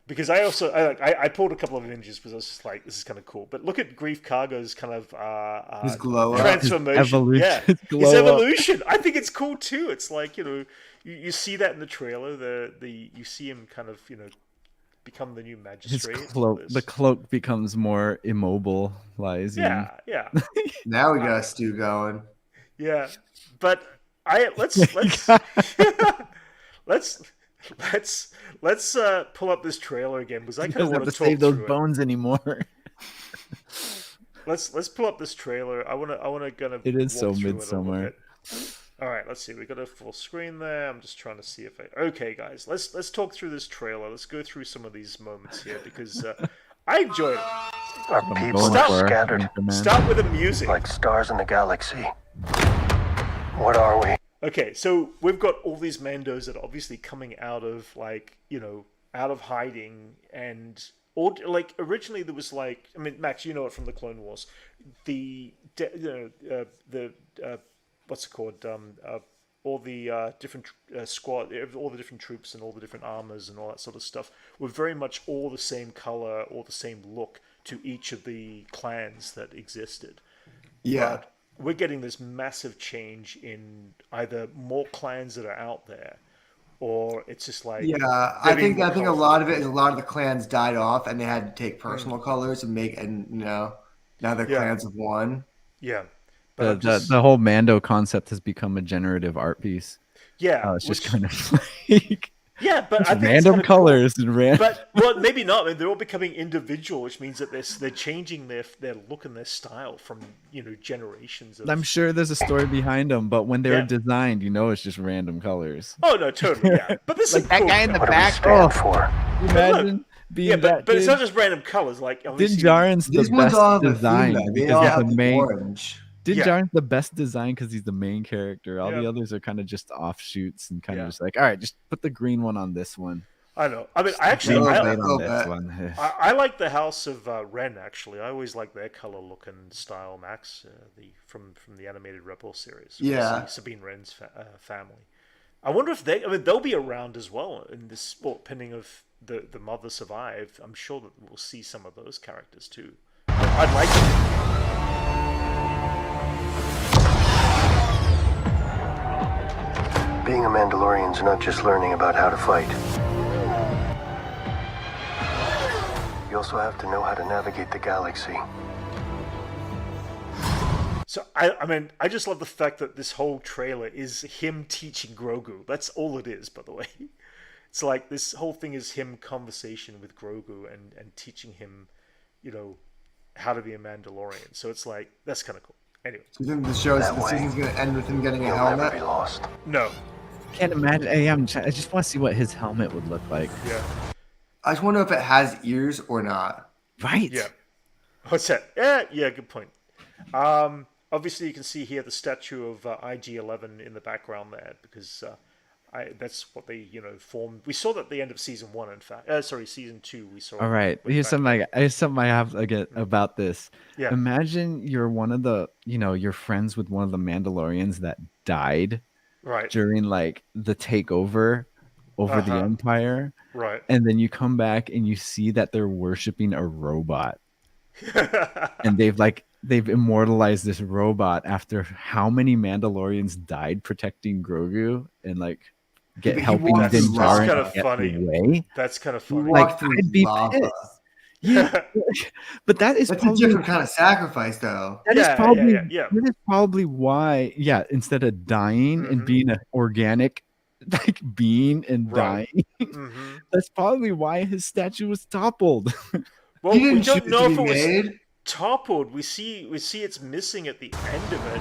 Because I pulled a couple of images because I was just like, this is kind of cool. But look at Grief Cargo's kind of His glow up. transformation. His evolution. Yeah, His his glow up. evolution. I think it's cool too. It's like you see that in the trailer. You see him kind of become the new his magistrate. cloak. The cloak becomes more immobilizing. Yeah. Now we got a stew going. Yeah, but let's let's pull up this trailer again because I He kind of doesn't want have to to talk save those through it. bones anymore. Let's pull up this trailer. I wanna kind of It is so walk through it a little Midsummer. bit. All right, let's see. We got a full screen there. I'm just trying to see if okay, guys. Let's talk through this trailer. Let's go through some of these moments here because I enjoyed it. Our I'm people going are for it, scattered Anchorman. Start with the music. like stars in the galaxy. What are we? Okay, so we've got all these Mandos that are obviously coming out of out of hiding or like originally there was like Max, you know it from the Clone Wars, the what's it called all the different squad, all the different troops and all the different armors and all that sort of stuff were very much all the same color or the same look to each of the clans that existed. Yeah. But we're getting this massive change in either more clans that are out there, or it's just like Yeah, I think a lot of it is a lot of the clans died off and they had to take personal colors and now the Yeah. clans have won. Yeah, but I'm just, The whole Mando concept has become a generative art piece. yeah, It's just which- kind of like yeah, but I think it's random kinda cool. colors and random. But well, maybe not. I mean, they're all becoming individual, which means that they're changing their look and their style from generations of. I'm sure there's a story behind them, but when they were Yeah. designed, it's just random colors. Oh no, totally. Yeah, but this is that cool guy in the What do we back. stand for? Can you imagine being Yeah, that but it's kid? not just random colors. Like Din obviously, Djarin's These the ones best all have a theme, design though. They because all he's have the the main. orange. Din Yeah. Djarin's the best design because he's the main character. All the Yeah. others are kind of just offshoots and kind Yeah. of just like, all right, just put the green one on this one. I know. I mean, I actually Little Green bit. red on little this bit. one. I like the House of Ren. Actually, I always like their color look and style. Max, from the animated Rebel series. Yeah. Sabine Wren's family. I wonder if they'll be around as well in this sport, depending of the mother survive. I'm sure that we'll see some of those characters too. I'd like Being a Mandalorian's not just learning about how to fight. You also have to know how to navigate the galaxy. So I just love the fact that this whole trailer is him teaching Grogu. That's all it is, by the way. It's like this whole thing is him conversation with Grogu and teaching him, how to be a Mandalorian. So it's like that's kind of cool. Anyway, So you think the That way, season's going to end with him getting a You'll never helmet? be lost. no, can't imagine. Hey, I just want to see what his helmet would look like. Yeah. I just wonder if it has ears or not. Right. Yeah. What's that? Yeah, good point. Obviously, you can see here the statue of IG-11 in the background there because that's what they formed. We saw that at the end of season 1, in fact. Sorry, season 2. We saw. All right. Here's something I have again about this. Yeah. Imagine you're one of the, you're friends with one of the Mandalorians that died Right. during like the takeover over the Empire. Right. And then you come back and you see that they're worshiping a robot. And they've immortalized this robot after how many Mandalorians died protecting Grogu and like helping walked Din through Djarin lava. get Funny. away. That's kind of He funny. walked Like through I'd be lava. pissed. Yeah, but That's a different kind of sacrifice, though. That is probably yeah. that is probably why. Yeah, instead of dying and being an organic like being and dying, that's probably why his statue was toppled. Well, He we didn't don't choose know to if be it was made. toppled. We see it's missing at the end of it.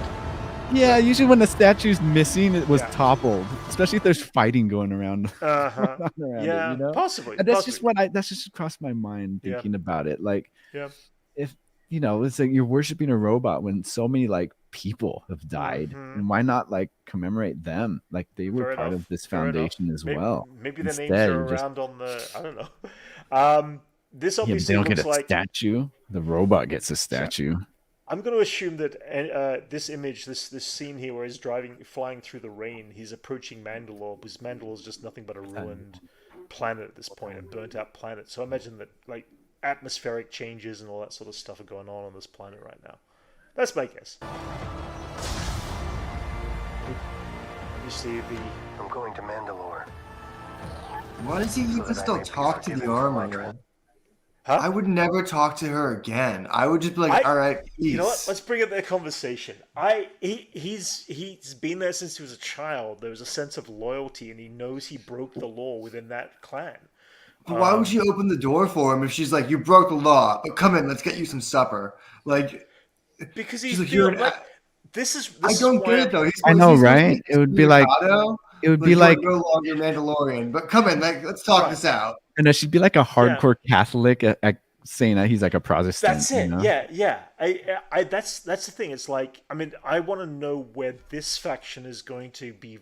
Yeah, usually when a statue's missing, it was toppled, especially if there's fighting going around. around Yeah, it, possibly. And that's just that's just crossed my mind thinking about it. Like, if it's like you're worshiping a robot when so many like people have died, and why not like commemorate them? Like they were Fair part enough. of this Fair foundation enough. as well. Maybe their names Instead, are you're just- around on the. I don't know. This Yeah, but obviously they don't looks get a like. statue. The robot gets a statue. I'm going to assume that this image, this scene here, where he's flying through the rain, he's approaching Mandalore, because Mandalore is just nothing but a ruined planet at this point, a burnt-out planet. So I imagine that like atmospheric changes and all that sort of stuff are going on this planet right now. That's my guess. You see I'm going to Mandalore. Why does he even that I still may be talk to the forgiven for my armor? trip. Huh? I would never talk to her again. I would just be like, all right, peace. You know what? Let's bring up that conversation. He's been there since he was a child. There was a sense of loyalty, and he knows he broke the law within that clan. But why would she open the door for him if she's like, you broke the law, but come in, let's get you some supper? Like, Because she's he's like, you're feeling an like this is. I don't get it though. I know, right? It would be like it would be like no longer Mandalorian, but come in, like, let's talk this out. and she'd be like a hardcore Catholic saying that he's like a Protestant. That's it. Yeah. That's the thing. It's like, I mean, I want to know where this faction is going to be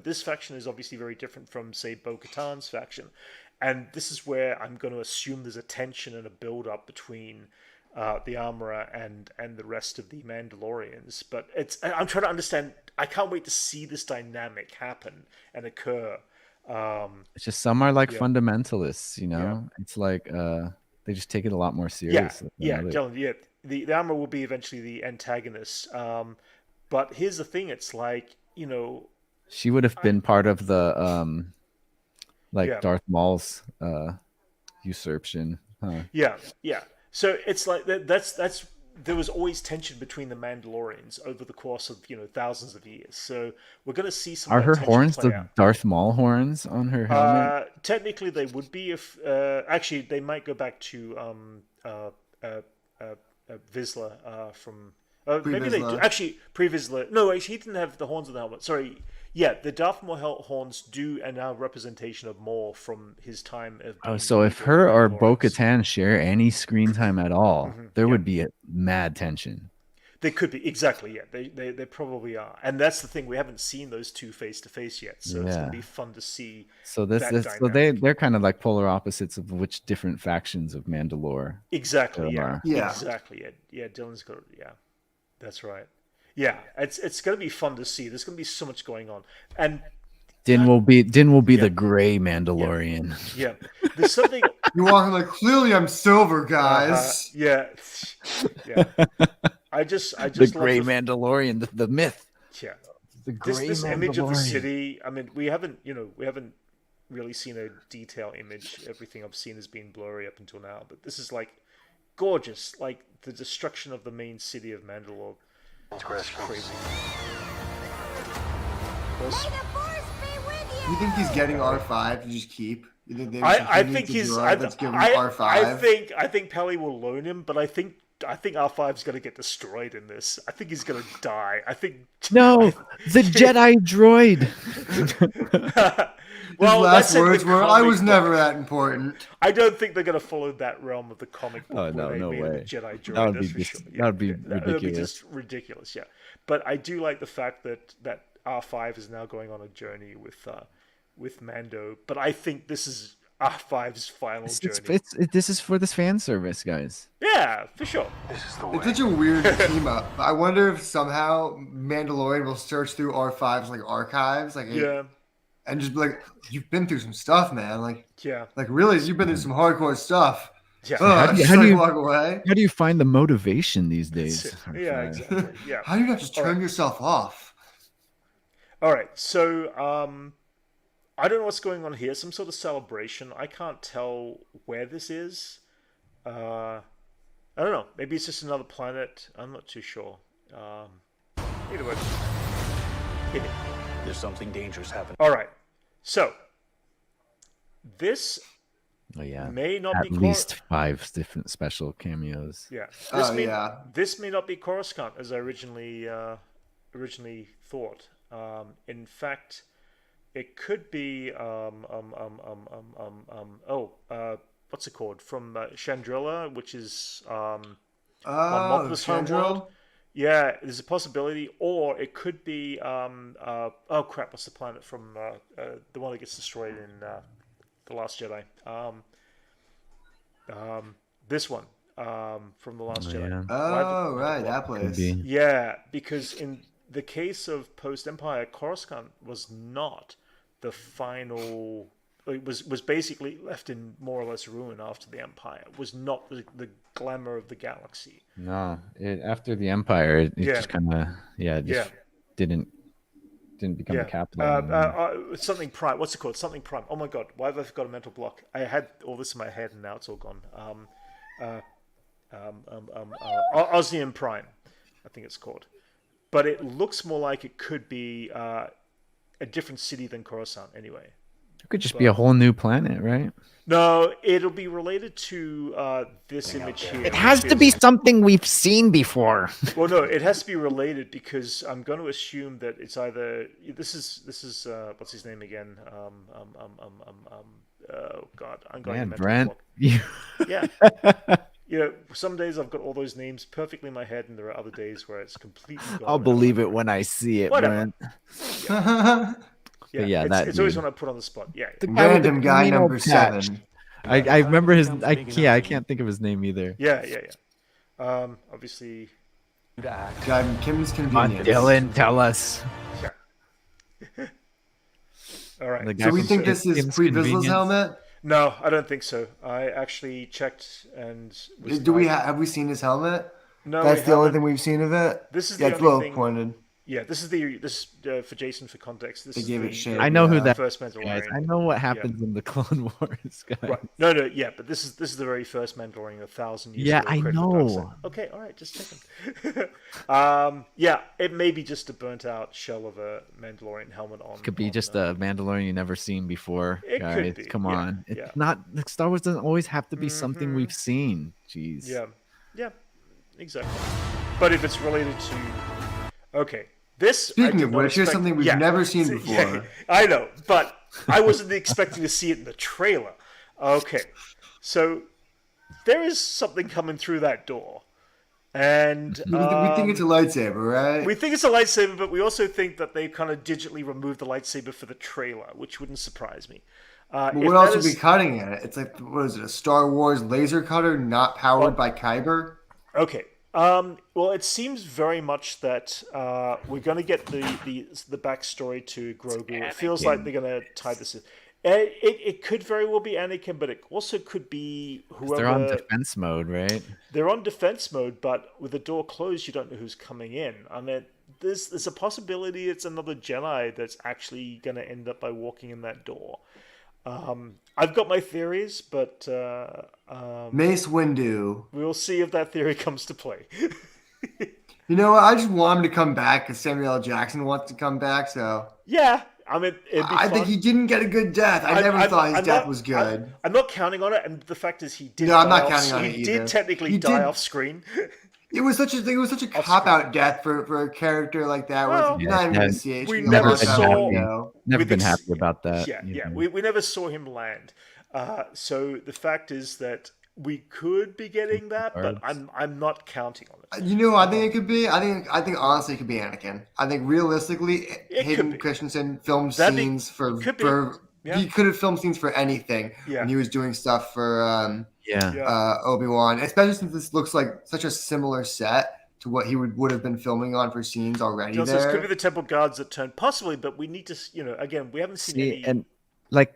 this faction is obviously very different from, say, Bo-Katan's faction. And this is where I'm going to assume there's a tension and a build-up between the Armorer and the rest of the Mandalorians. But I'm trying to understand. I can't wait to see this dynamic happen and occur. It's just some are like fundamentalists, It's like they just take it a lot more serious. The Armorer will be eventually the antagonist. But here's the thing: it's like she would have been part of the Darth Maul's usurpation. Huh? Yeah. So it's like that's there was always tension between the Mandalorians over the course of thousands of years. So we're going to see some. Are her tension horns play the out. Darth Maul horns on her helmet? Technically, they would be if actually they might go back to Vizsla from. Maybe they do. Actually, pre-Vizsla. No, actually, he didn't have the horns on the helmet. Sorry. Yeah, the Darth Maul horns do are now representation of Maul from his time of. So if her or Bo-Katan share any screen time at all, there would be a mad tension. They could be, exactly. Yeah, they probably are, and that's the thing. We haven't seen those two face to face yet, so it's gonna be fun to see. So they're kind of like polar opposites of which different factions of Mandalore. Exactly. Yeah. Exactly. Yeah. Dylan's got. Yeah, that's right. Yeah, it's gonna be fun to see. There's gonna be so much going on, and Din will be the gray Mandalorian. Yeah, there's something. You're walking like, clearly I'm silver, guys. Yeah. I just the gray Mandalorian, the myth. Yeah, the gray this image of the Mandalorian. city. I mean, we haven't really seen a detailed image. Everything I've seen has been blurry up until now, but this is like gorgeous, like the destruction of the main city of Mandalore. It's crazy. You think he's getting R5 to just keep? You think I think he's. let's give him R5. I think Peli will loan him, but I think I think R5's going to get destroyed in this. I think he's going to die. I think No, the Jedi droid. His last that's in the words were, "I comic was book. never that important." I don't think they're going to follow that realm of the comic book Oh, where no, they no made way. the Jedi droid. That would be that's for just- sure. that would be That would be ridiculous. just ridiculous. Yeah, but I do like the fact that R5 is now going on a journey with Mando. But I think this is R5's final journey. This is for this fan service, guys. Yeah, for sure. This is the It's way. such a weird team up. I wonder if somehow Mandalorian will search through R5's like archives, like Yeah, and just be like, "You've been through some stuff, man. yeah, Like really, you've been through some hardcore stuff." yeah. Oh, do you- just how do like you- walk away. How do you find the motivation these That's days? it. Yeah, exactly. Yeah. How do you not just turn yourself off? All right, so I don't know what's going on here. Some sort of celebration. I can't tell where this is. I don't know. Maybe it's just another planet. I'm not too sure. Either way. There's something dangerous happening. All right. So this Oh yeah, may not at be least 5 different special cameos. Yeah. Oh, yeah. This may not be Coruscant as I originally thought. In fact, it could be what's it called from Chandrilla, which is Oh, Mothma's homeworld. Chandril? Yeah, there's a possibility, or it could be oh crap, what's the planet from the one that gets destroyed in The Last Jedi? This one from The Last Jedi. yeah. Oh, right, that Could place. be. Yeah, because in the case of Post Empire, Coruscant was not the final. It was basically left in more or less ruin after the Empire. It was not the glamour of the galaxy. No, after the Empire, it Yeah. just kind of Yeah. didn't become a capital. anymore. Something Prime. What's it called? Something Prime. Oh my god, why have I got a mental block? I had all this in my head and now it's all gone. Osnium Prime, I think it's called. But it looks more like it could be a different city than Coruscant anyway. It could just be a whole new planet, right? No, it'll be related to this image here. It has to be something we've seen before. Well, no, it has to be related because I'm going to assume that it's either this is what's his name again? Oh God, I'm going Man, to Brent. Yeah. You know, some days I've got all those names perfectly in my head, and there are other days where it's completely gone. I'll believe it when I see it, Whatever. Brent. Yeah, that it's always dude. when I put on the spot. Yeah. The guy with the Random guy Camino number patch. 7. I remember his. I can't think of his name either. Yeah. Obviously. Guy Kim's Come on, convenience. Dylan, tell us. Yeah. All right. The guy So we from think this is Kim's Pre Vizsla's Convenience? helmet. No, I don't think so. I actually checked and was Do we like- have we seen his helmet? No, That's we the only haven't. thing we've seen of it. This is Yeah, the it's a only little thing. pointed. Yeah, this for Jason for context. This They is gave it the shape, I know who yeah. that first is, Mandalorian. guys. I know what happens in the Clone Wars, guys. Right. No, yeah, but this is the very first Mandalorian 1,000 years Yeah, ago. I credited know. person. Okay, all right, just checking. Yeah, it may be just a burnt out shell of a Mandalorian helmet on. Could be just a Mandalorian you've never seen before, It guys. could be, Come yeah, on, it's yeah. not. Like, Star Wars doesn't always have to be something we've seen. Jeez. Yeah, exactly. But if it's related to, okay, this. I Speaking did of not which, here's expect- something we've yeah, never seen see, before. yeah, I know, but I wasn't expecting to see it in the trailer. Okay, so there is something coming through that door, and We think it's a lightsaber, right? we think it's a lightsaber, but we also think that they kind of digitally removed the lightsaber for the trailer, which wouldn't surprise me. But If what that else would is- be cutting it? It's like, what is it, a Star Wars laser cutter not powered by Kyber? Okay. Well, it seems very much that we're going to get the backstory to Grogu. It feels like they're going to tie this in. It could very well be Anakin, but it also could be whoever. They're on defense mode, right? They're on defense mode, but with the door closed, you don't know who's coming in. I mean, there's a possibility it's another Jedi that's actually going to end up by walking in that door. I've got my theories, but Mace Windu. we'll see if that theory comes to play. You know what? I just want him to come back because Samuel L. Jackson wants to come back. So Yeah, I mean, it'd be I fun. think he didn't get a good death. I never thought his death was good. I'm not counting on it, and the fact is, he did. No, I'm die not off, counting on it He either. did technically He die did- off screen. It was such a cop out death for a character like that. Where Well, it's like, you're not even gonna see it. we It's never a long time saw- ago. Never with been ex- happy about that. Yeah, you yeah. know. We never saw him land. So the fact is that we could be getting that, but I'm not counting on it. You know who I think it could be? I think honestly it could be Anakin. I think realistically, It Hayden could be. Christensen filmed That'd be- scenes it could be. for Yeah. he could have filmed scenes for anything Yeah. when he was doing stuff for Yeah. Obi-Wan, especially since this looks like such a similar set to what he would have been filming on for scenes already Also, this there. could be the Temple Guards that turn, possibly, but we need to, again, we haven't seen any. And like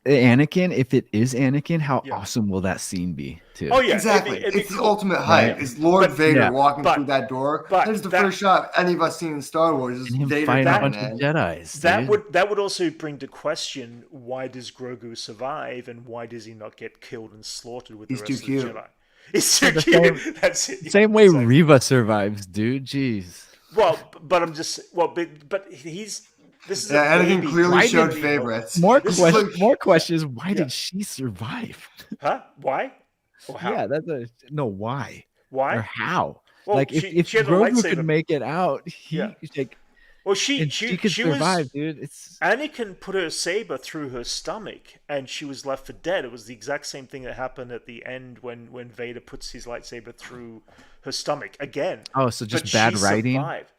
Anakin, if it is Anakin, how Yeah. awesome will that scene be too? Oh yeah, Exactly. it'd be It's the cool. ultimate hype. Right. It's Lord But- Vader Yeah. walking But- through that door. but That is the that- first shot any of us seen in Star Wars. Is And him Vader fighting a down bunch of there. Jedis. That would also bring to question, why does Grogu survive, and why does he not get killed and slaughtered with He's the too rest cute. of the Jedi? He's too the cute. That's it. Same way Exactly. Reva survives, dude. Jeez. Well, but I'm just but he's this is Yeah, a Anakin baby. clearly Why showed did- favorites. More This is questions. like- More questions. Why Yeah. did she survive? Huh? Why? Or how? Yeah, that's a no. Why? Why? Or how? Well, like if she had a Grogu lightsaber. could make it out, he Yeah. like Well, she could survive, was. dude. It's Anakin put her saber through her stomach, and she was left for dead. It was the exact same thing that happened at the end when Vader puts his lightsaber through her stomach again. so just But bad she writing. survived.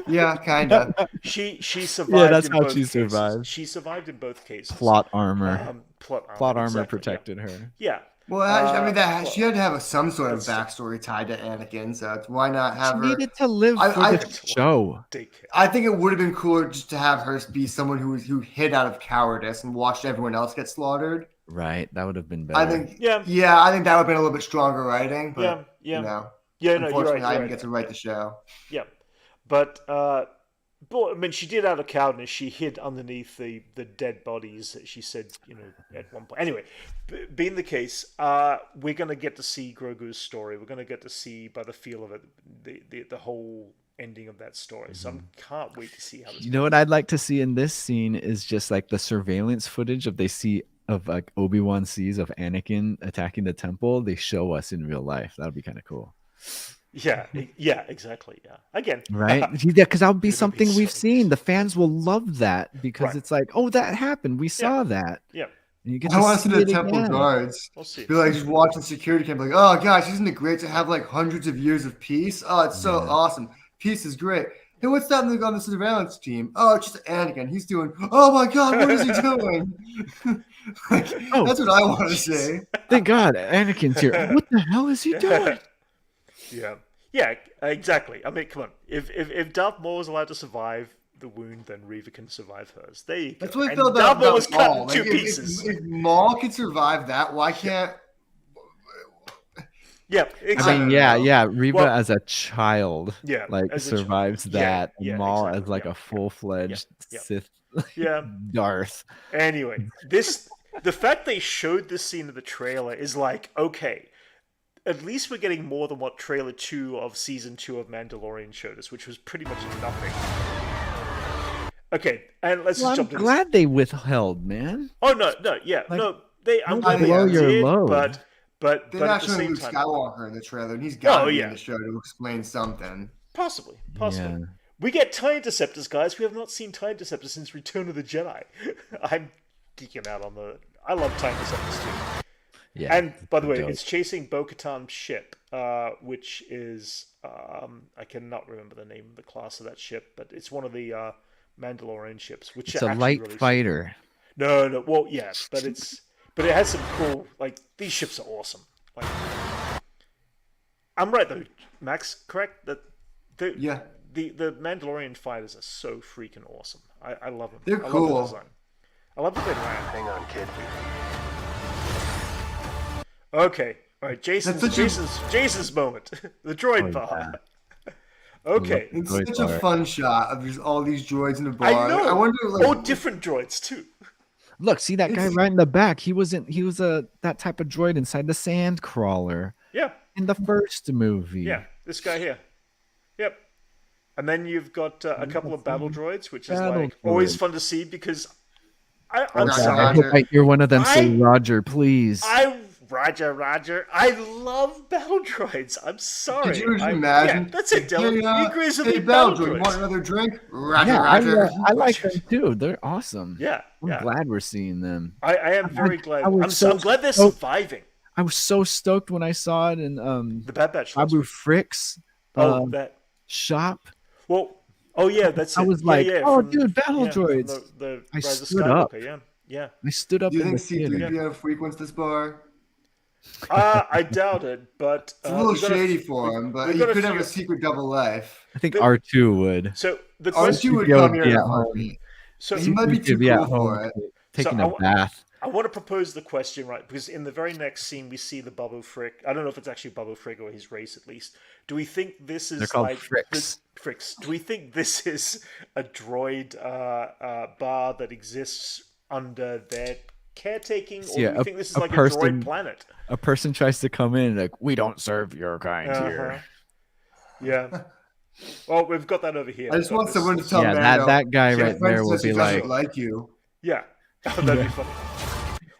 Yeah, kind of. She survived. that's in how both she cases. survived. She survived in both cases. Plot armor. Plot armor. Plot armor exactly, protected her. Yeah. Well, I mean, well, she had to have some sort of that's- backstory tied to Anakin, so why not She have her? needed to live I- for I- the show. Daycare. I think it would have been cooler just to have her be someone who hid out of cowardice and watched everyone else get slaughtered. Right, that would have been better. I think, Yeah. I think that would have been a little bit stronger writing. But, Yeah. You know, Yeah. No, you're unfortunately, right. I You're didn't right. get to write the show. Yeah, but I mean, she did out of cowardness. She hid underneath the dead bodies that she said, at one point. Anyway, being the case, we're gonna get to see Grogu's story. We're gonna get to see, by the feel of it, the whole ending of that story. So I can't wait to see how. This You know what I'd like to see in this scene is just like the surveillance footage of like Obi-Wan sees of Anakin attacking the temple. They show us in real life. That would be kind of cool. Yeah, exactly. Yeah, again, Right? Yeah, because that would be It'll be something we've so seen. The fans will love that because Right. it's like, oh, that happened. We saw that. yeah, And you get I want to see the it temple again. guards we'll see. be like just watching security cam, like, oh gosh, isn't it great to have like hundreds of years of peace? Oh, it's so Yeah. awesome. Peace is great. Hey, what's that on the surveillance team? Oh, it's just Anakin. He's doing. Oh my God, what is he doing? Like, Oh, that's what I want to say. Thank God, Anakin's here. What the hell is he doing? Yeah, exactly. I mean, come on. If Darth Maul was allowed to survive the wound, then Reva can survive hers. There you go. That's what I And feel about Darth Maul was cut Maul. in two Like, pieces. if Maul can survive that, why can't? Yeah, I exactly. mean, yeah. Reva Well, as a child, yeah, like as a child. survives Yeah, that. yeah, Maul exactly. as like Yeah, a full-fledged yeah. Sith Yeah. Darth. Anyway, the fact they showed this scene in the trailer is like, okay, at least we're getting more than what trailer 2 of season 2 of Mandalorian showed us, which was pretty much nothing. Okay, and let's Well, just I'm jump to this. glad they withheld, man. Oh no, yeah, Like, no, I'm don't glad they blow your did, load. but They're at not the showing same Luke time, Skywalker in the trailer, and he's got to be yeah. in the show to explain something. possibly. Yeah. We get TIE Interceptors, guys. We have not seen TIE Interceptors since Return of the Jedi. I'm geeking out on I love TIE Interceptors too. Yeah. And by the way, dope. it's chasing Bo-Katan's ship, which is I cannot remember the name of the class of that ship, but it's one of the Mandalorian ships, which It's are a actually light really fighter. No, well, yeah, but it has some cool, like, these ships are awesome. Like, I'm right though, Max. Correct that Yeah. the Mandalorian fighters are so freaking awesome. I love them. They're I cool. love the design. I love that they land. Hang on, kid. Okay, all right. That's such a- Jason's moment. The droid bar. Okay. It's Droid such a bar. fun shot of just all these droids in a bar. I know. I wonder, like, All different droids too. Look, see that guy right in the back. He was that type of droid inside the sand crawler Yeah, in the first movie. yeah. This guy here. Yep. And then you've got a couple of battle droids, which is Battle like always droids. fun to see because I'm Roger, sorry. I hope you're one of them. Say I- Roger, please. Roger. I love battle droids. I'm sorry. Could you just Yeah, imagine? that's it, Dylan. Hey, He agrees with hey, me. Battle Belgium, you want droids. another drink? Roger, Yeah, Roger. I like them too. They're awesome. Yeah, I'm yeah. glad we're seeing them. I am very glad. I was I'm so glad they're stoked. surviving. I was so stoked when I saw it in The Bad Batch. last Abu week. Frick's That. shop. Well. Oh yeah, that's it. I was Yeah, like, yeah, oh, from- dude, battle yeah, from droids. The I Rise of stood up. Skywalker. Yeah, yeah. I stood up Do you in think the theater. C-3PO frequents this bar? I doubt it, but It's a little we've got shady for him, but we've he got a could have few- a secret double life. I think The- R2 would. So the R2 question. would C-3PO come would here be in at a home. heartbeat. So He might be too be at cool for home it. taking So a bath. I want to propose the question, right? Because in the very next scene, we see the Babu Frick. I don't know if it's actually Babu Frick or his race, at least. Do we think this is They're called like Fricks. Fricks? Do we think this is a droid bar that exists under their caretaking, or Yeah, do we think this is a like a person- droid planet? A person tries to come in like, we don't serve your kind Uh-huh. here. Yeah. Well, we've got that over here. I just We've got want this- someone to tell Yeah, Mando, that guy "Yeah, right French there will says he be doesn't like, like you." Yeah. Oh, that'd be funny.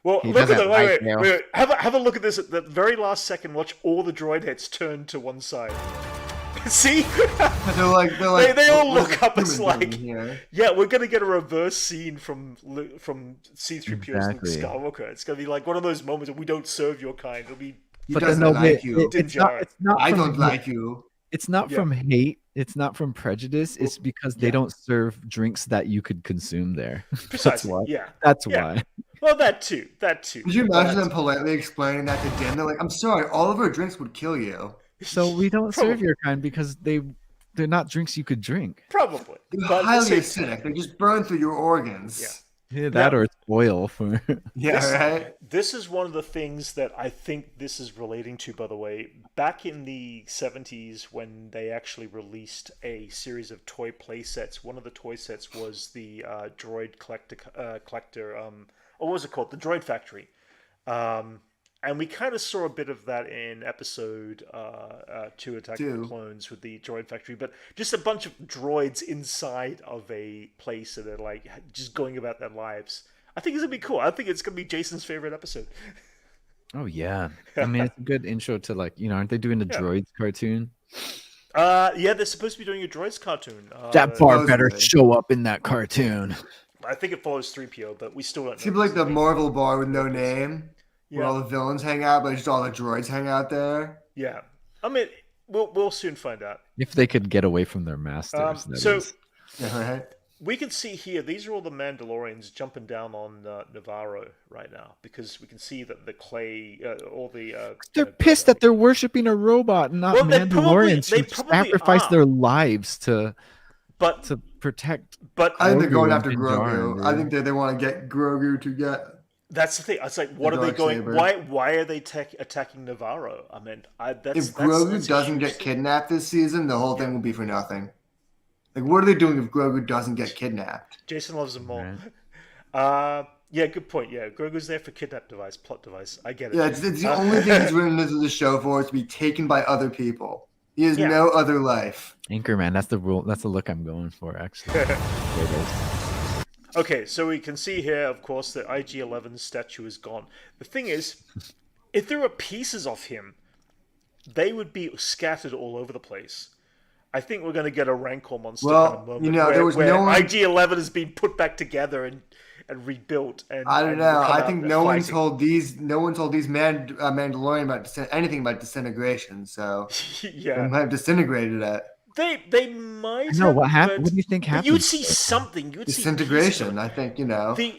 Well, He look at doesn't the like wait. you. Have a look at this at the very last second. Watch all the droid heads turn to one side. See? They're like, They all "What is look a up. It's human doing like, here?" yeah, we're gonna get a reverse scene from C-3PO's Exactly. Luke Skywalker. It's gonna be like one of those moments where we don't serve your kind. It'll be He but doesn't no, like you. it's not I from don't hate. like you. It's not Yeah. from hate. It's not from prejudice. It's because they yeah. don't serve drinks that you could consume there. That's precisely. why. Yeah. That's Yeah. why. Well, that too. That too. Could you imagine But- them politely explaining that to Din? They're like, "I'm sorry, all of our drinks would kill you. So we don't Probably. serve your kind because they're not drinks you could drink. Probably. They're But at the highly same time- acidic. They just burn through your organs." Yeah. Yeah, that Now- or it's oil for. Yeah, This- right. This is one of the things that I think this is relating to, by the way. Back in the 70s, when they actually released a series of toy play sets, one of the toy sets was the droid collector, what was it called? The Droid Factory. And we kind of saw a bit of that in episode 2, Attack of the Two. Clones, with the Droid Factory. But just a bunch of droids inside of a place that are like just going about their lives. I think it's going to be cool. I think it's going to be Jason's favorite episode. Oh yeah, I mean it's a good intro to like aren't they doing the Yeah. droids cartoon? Yeah, they're supposed to be doing a droids cartoon. That bar those better good. show up in that cartoon. I think it follows 3PO, but we still don't know. Seems like the Marvel bar with no name, where all Yeah, the villains hang out, but just all the droids hang out there. yeah. I mean, we'll soon find out. If they could get away from their masters. that So is. Yeah, right. we can see here, these are all the Mandalorians jumping down on Navarro right now, because we can see that the clay, all the... They're pissed that they're worshiping a robot, and not Well, they Mandalorians probably who probably sacrificed are. their lives to But protect. but I think they're Grogu going and after Din Grogu. Djarin, I dude. think they want to get Grogu to get. that's the thing. It's like, what The are they dark going... saber. Why are they attacking Navarro? I mean, that's... If Grogu that's a doesn't huge get thing. kidnapped this season, the whole thing will be for nothing. Like, what are they doing if Grogu doesn't get kidnapped? Jason loves them more. Right. Yeah, good point. Yeah, Grogu's there for kidnap device, plot device. I get it. Yeah, it's the only thing he's written into the show for is to be taken by other people. He has Yeah. no other life. Anchorman, that's the rule. That's the look I'm going for, actually. There it is. Okay, so we can see here, of course, the IG-11 statue is gone. The thing is, if there were pieces of him, they would be scattered all over the place. I think we're going to get a Rancor monster Well, kind of moment you know, where, there was where no one- IG-11 has been put back together and rebuilt. And I don't and know. will come I out think there no one fighting. told these Mandalorian about anything about disintegration. So they Yeah, might have disintegrated it. they might. I know have, what happened. but- What do you think but happened? you'd see something. You'd see Disintegration. pieces. I think The-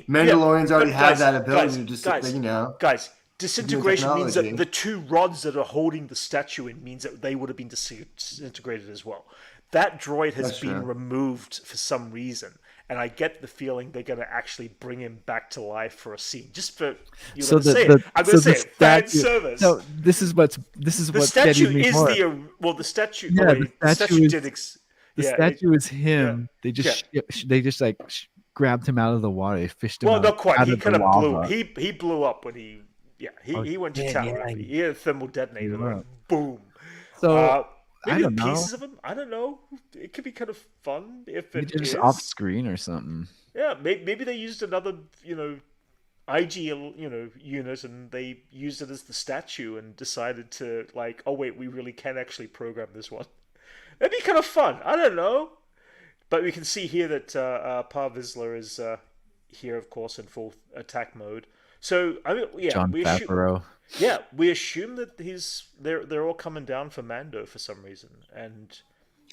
Mandalorians yeah, already but have guys, that ability guys, to just guys, Guys, disintegration means that technology. the two rods that are holding the statue in means that they would have been disintegrated as well. That droid has That's been true. removed for some reason, and I get the feeling they're going to actually bring him back to life for a scene, just for I'm So going to say the it. I'm going to say it. Fan statue- service. No, this is what's the what's statue getting me is more. the statue. Yeah, oh, the wait, the statue statue is- did. The Yeah, statue is him. They Yeah. just grabbed him out of the water. They fished him Well, out, not quite. out He of the kind of blew. lava. He blew up when he. Yeah, he went to yeah, town. yeah. He had a thermal detonator. Yeah. Like, boom. So Uh, Maybe don't know. pieces of him. I don't know. It could be kind of fun if Maybe it they're just is. off screen or something. Yeah, maybe they used another, IG, unit, and they used it as the statue and decided to like, oh wait, we really can actually program this one. That'd be kind of fun. I don't know, but we can see here that Par Vizsla is here, of course, in full attack mode. So I mean, yeah, John Favreau. we assume that they're all coming down for Mando for some reason, and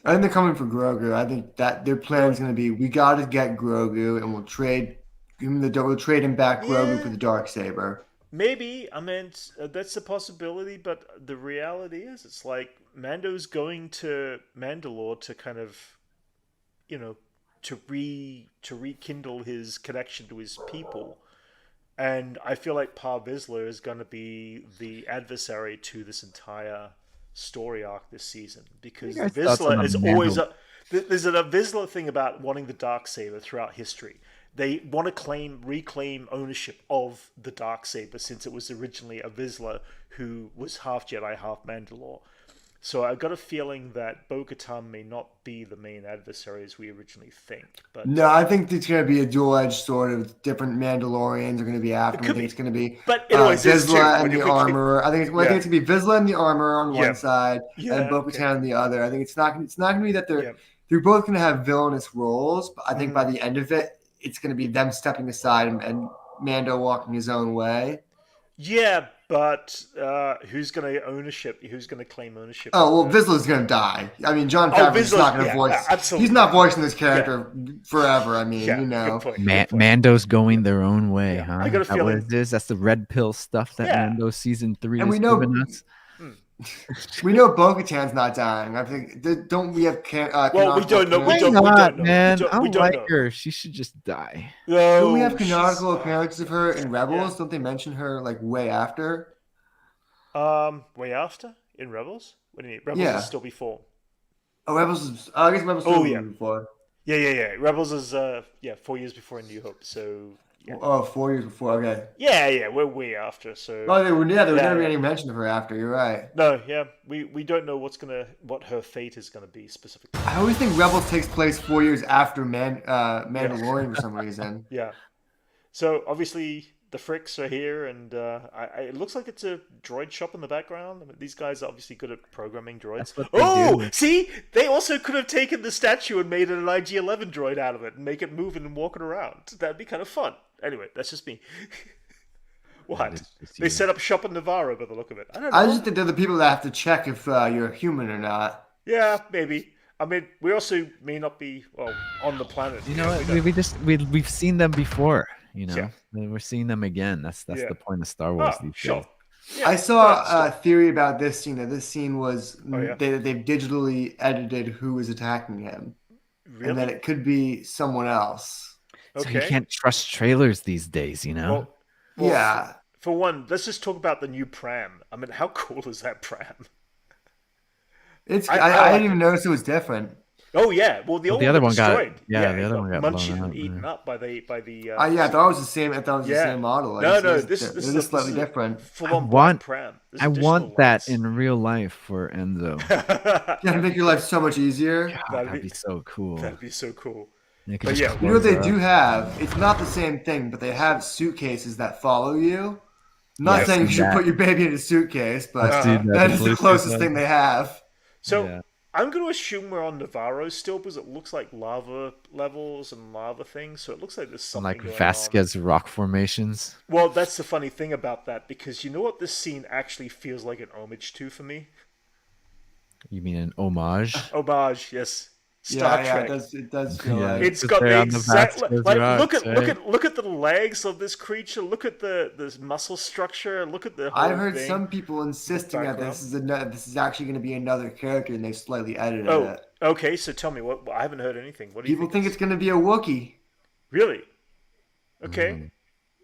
I think they're coming for Grogu. I think that their plan is going to be, we got to get Grogu, and we'll trade him back Grogu for the Darksaber. maybe. I mean, that's a possibility, but the reality is, it's like Mando's going to Mandalore to kind of, to rekindle his connection to his people. And I feel like Par Vizsla is going to be the adversary to this entire story arc this season, because Vizsla is always there's a Vizsla thing about wanting the Darksaber throughout history. They want to reclaim ownership of the Darksaber, since it was originally a Vizsla who was half Jedi, half Mandalore. So I've got a feeling that Bo-Katan may not be the main adversary as we originally think. But no, I think it's going to be a dual-edged sword of different Mandalorians are going to be after him. I think it's going to be Vizsla and the Armorer. I think it's going to be Vizsla and the Armorer on one side and Bo-Katan on the other. I think it's not going to be that they're both going to have villainous roles, but I think by the end of it, it's going to be them stepping aside and Mando walking his own way. Yeah, but who's going to ownership? Who's going to claim ownership? Oh well, Vizsla's going to die. I mean, John Favreau's not going to voice. Absolutely. He's not voicing this character forever. I mean, good point. Mando's going their own way, huh? I got a feeling what it is. That's the red pill stuff that Mando season 3 and is giving us. We know Bo-Katan's not dying. I think don't we have? Well, we don't know. We don't know, man. I like her. She should just die. No, don't we have canonical appearances of her in Rebels? Don't they mention her like way after? Way after in Rebels? What do you mean? Rebels is still before. Oh, Rebels is. I guess Rebels is before. Yeah. Rebels is 4 years before A New Hope. So. Yeah. Oh, 4 years before. Okay. Yeah, we're way after. So. Oh, there would never be any mention of her after. You're right. No, we don't know what her fate is gonna be specifically. I always think Rebels takes place 4 years after Mandalorian for some reason. Yeah. So obviously the Fricks are here, and it looks like it's a droid shop in the background. I mean, these guys are obviously good at programming droids. Do. See, they also could have taken the statue and made an IG-11 droid out of it and make it moving and walking around. That'd be kind of fun. Anyway, that's just me. What? They set up shop in Navarro by the look of it. I don't know. I just think they're the people that have to check if you're human or not. Yeah, maybe. I mean, we also may not be on the planet. You know what? We've seen them before. We're seeing them again. That's the point of Star Wars these days. Yeah, I saw a theory about this scene. That this scene was they've digitally edited who was attacking him, and that it could be someone else. So you can't trust trailers these days, Well, yeah. For one, let's just talk about the new pram. I mean, how cool is that pram? I didn't even notice it was different. Oh yeah, well the other one got destroyed. the other one got munched blown and out, eaten up by the. I thought it was the same. I thought it was the same model. This is slightly different. Full-on pram. I want that in real life for Enzo. Yeah, to make your life so much easier. God, that'd be so cool. That'd be so cool. But you know what they do have? It's not the same thing, but they have suitcases that follow you. I'm not saying you should put your baby in a suitcase, but that is the closest thing they have. So I'm going to assume we're on Navarro still, because it looks like lava levels and lava things. So it looks like there's something like Vasquez rock formations. Well, that's the funny thing about that, because you know what this scene actually feels like an homage to for me? You mean an homage? Homage, yes. Star Trek. It does feel like it's got the exact look at the legs of this creature. Look at the muscle structure. Look at the whole I've heard thing. some people insisting that this is actually going to be another character, and they slightly edited it. Okay. So tell me, what I haven't heard anything. What do you people think it's going to be a Wookiee? Really? Okay.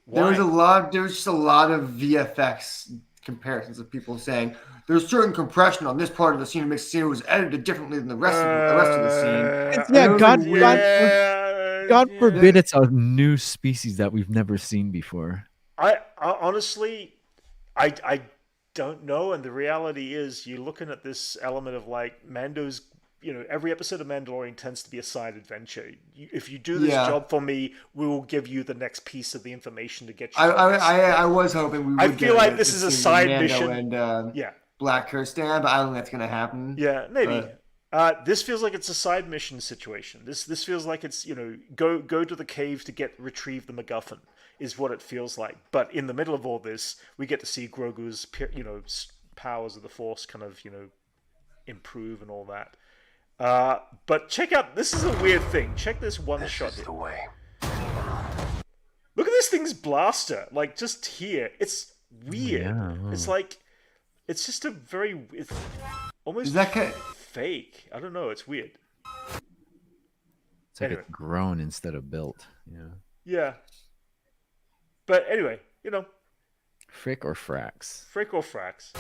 There was just a lot of VFX comparisons of people saying there's certain compression on this part of the scene that makes the scene was edited differently than the rest of the scene. God forbid it's a new species that we've never seen before. I honestly, I don't know. And the reality is, you're looking at this element of like Mando's. Every episode of Mandalorian tends to be a side adventure. If you do this job for me, we will give you the next piece of the information to get you. I was hoping we would. I feel like this is a side Mando mission. And Black Kirsten, but I don't think that's gonna happen. Yeah, maybe. This feels like it's a side mission situation. This feels like it's go to the cave to retrieve the MacGuffin is what it feels like. But in the middle of all this, we get to see Grogu's powers of the Force kind of improve and all that. But check out, this is a weird thing. Check this one shot here. The way. Look at this thing's blaster, like just here. It's weird. Yeah. It's like it's just a very almost fake. I don't know. It's weird. It's like it's grown instead of built. Yeah. Yeah. But anyway, Frick or frax. Frick or frax.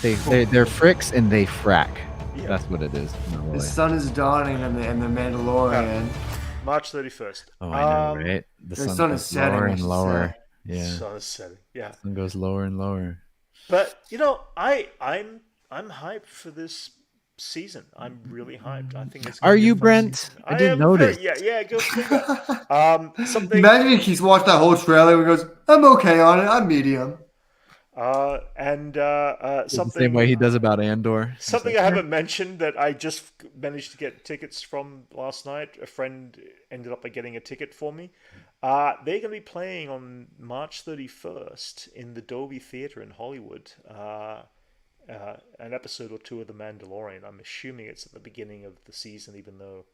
They're fricks and they frack. Yeah. That's what it is. The sun is dawning and the Mandalorian. March 31st. Oh, I know, right? The sun is setting. Lower and lower. Yeah. The sun is setting. Yeah. The sun goes lower and lower. But I'm hyped for this season. I'm really hyped. I think it's. Are you, Brent? I didn't notice. Yeah. Go figure. Something. Imagine if he's watched that whole trailer and goes, "I'm okay on it. I'm medium." Something the same way he does about Andor. Something I haven't mentioned that I just managed to get tickets from last night. A friend ended up getting a ticket for me. They're going to be playing on March 31st in the Dolby Theatre in Hollywood. An episode or two of The Mandalorian. I'm assuming it's at the beginning of the season, even though.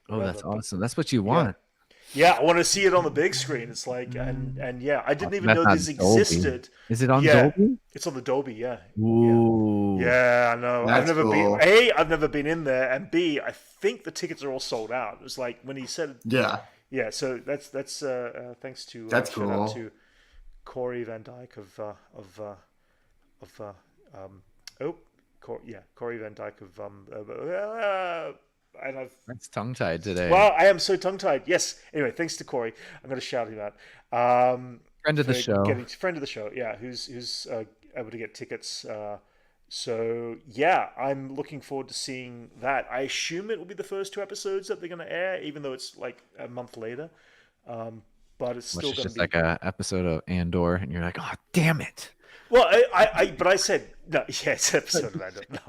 Oh, that's awesome! That's what you want. Yeah, I want to see it on the big screen. It's like, and yeah, I didn't even know this existed. Is it on Dolby? It's on the Dolby, yeah. Ooh. Yeah, I know. That's cool. I've never been in there, and B, I think the tickets are all sold out. It was like when he said, yeah. So that's thanks to that's shout cool. out to Corey Van Dyke Corey Van Dyke of and That's tongue tied today. Well, I am so tongue tied. Yes. Anyway, thanks to Corey. I'm going to shout him out. Friend of the show. Friend of the show. Yeah, who's able to get tickets. So yeah, I'm looking forward to seeing that. I assume it will be the first 2 episodes that they're going to air, even though it's like a month later. But it's still going to be just like a episode of Andor, and you're like, oh, damn it. Well, but I said no. Yeah, it's an episode of Andor. No,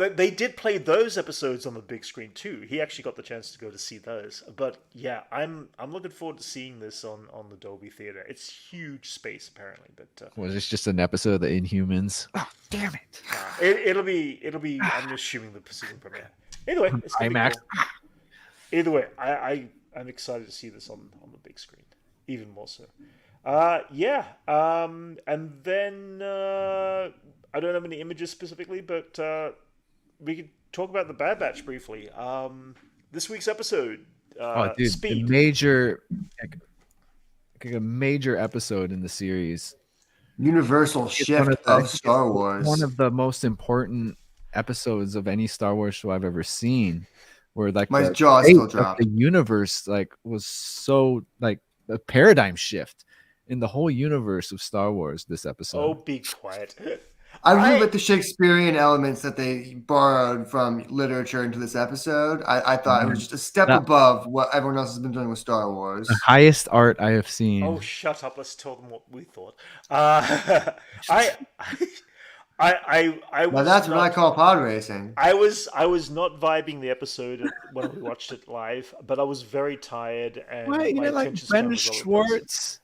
they did play those episodes on the big screen too. He actually got the chance to go to see those. But yeah, I'm looking forward to seeing this on the Dolby Theater. It's huge space apparently, but was this just an episode of the Inhumans? Oh, damn it! It'll be. I'm assuming the season premiere. Anyway, it's gonna IMAX. be cool. Either way, I'm excited to see this on the big screen, even more so. And then I don't have any images specifically, but we could talk about the Bad Batch briefly. This week's episode, dude, Speed. A major episode in the series. Universal shift of Star Wars. One of the most important episodes of any Star Wars show I've ever seen. Where like my jaw still dropped. The universe was so a paradigm shift in the whole universe of Star Wars. This episode. Oh, be quiet. I really like the Shakespearean elements that they borrowed from literature into this episode. I thought it was just a step above what everyone else has been doing with Star Wars. The highest art I have seen. Oh, shut up! Let's tell them what we thought. I was. That's what I call pod racing. I was not vibing the episode when we watched it live, but I was very tired and my attention span was all over the place.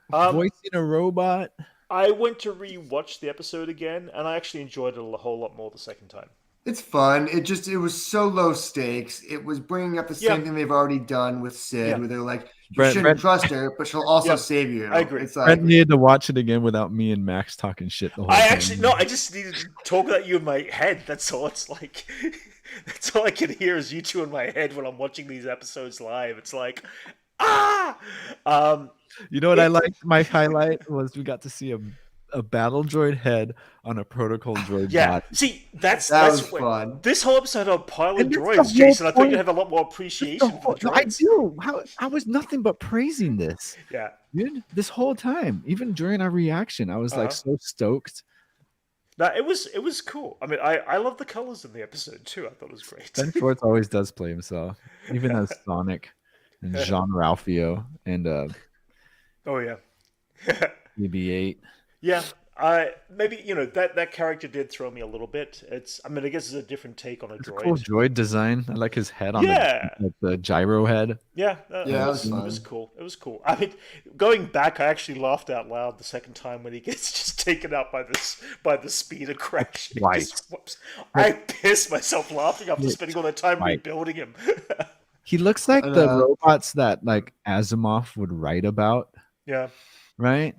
Schwartz voicing a robot. I went to re-watch the episode again, and I actually enjoyed it a whole lot more the second time. It's fun. It was so low stakes. It was bringing up the same thing they've already done with Sid, where they're like, you shouldn't trust her, but she'll also save you. I agree. It's like, Brent needed to watch it again without me and Max talking shit the whole time. I just needed to talk about you in my head. That's all it's like. That's all I can hear is you two in my head when I'm watching these episodes live. It's like, you know what I liked? My highlight was we got to see a battle droid head on a protocol droid Yeah. body. See, that's That was what, fun. this whole episode on pilot And that's the droids, whole Jason. I thought point. you'd have a lot more That's appreciation for the no, I droids. do. How I was nothing but praising this, Yeah. dude. This whole time, even during our reaction, I was like so stoked. No, it was cool. I mean, I love the colors in the episode too. I thought it was great. Ben Schwartz always does play himself, even as Sonic and Jean Ralphio and Oh yeah. BB-8. Yeah, maybe that character did throw me a little bit. I mean, I guess it's a different take on a It's a droid. cool droid design. I like his head on Yeah. the gyro head. Yeah, Yeah, it was fun. cool. It was cool. I mean, going back, I actually laughed out loud the second time when he gets just taken out by the speeder crash. He Right. just whoops. I pissed myself laughing after spending all that time Right. rebuilding him. He looks like And, the robots that like Asimov would write about, Yeah, right?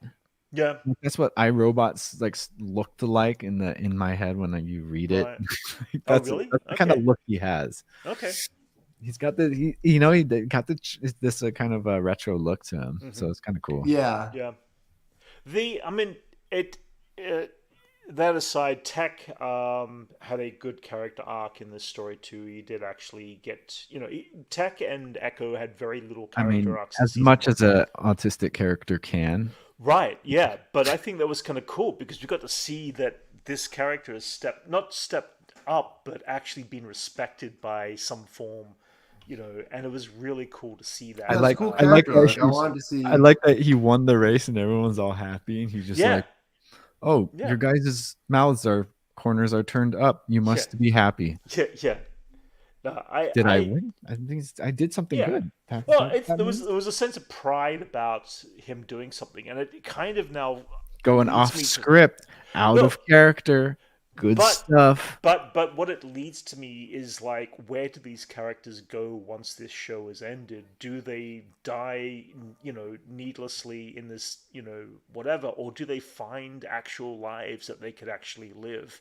yeah, Like, that's what iRobots like looked like in my head when you read it. right. That's, really? that's the kind of Okay. look he has. Okay. He's got he got this kind of a retro look to him, so it's kind of cool. Yeah. Yeah. I mean, that aside, Tech had a good character arc in this story too. He did actually get, Tech and Echo had very little I character mean, arcs. in as season much one. as a autistic character can. Right, yeah, but I think that was kind of cool because we got to see that this character has not stepped up, but actually been respected by some form, and it was really cool to see that. I That's like a cool I like character. that I wanted to see. I like that he won the race and everyone's all happy and he's just Yeah. like, "Oh, Yeah. your guys' corners are turned up. You must be happy." Yeah. No, Did I win? I think I did something Yeah. good. Well, there was a sense of pride about him doing something, and it kind of now going leads off me to- script, out No. of character, good But- stuff. But what it leads to me is like, where do these characters go once this show is ended? Do they die, needlessly in this, whatever, or do they find actual lives that they could actually live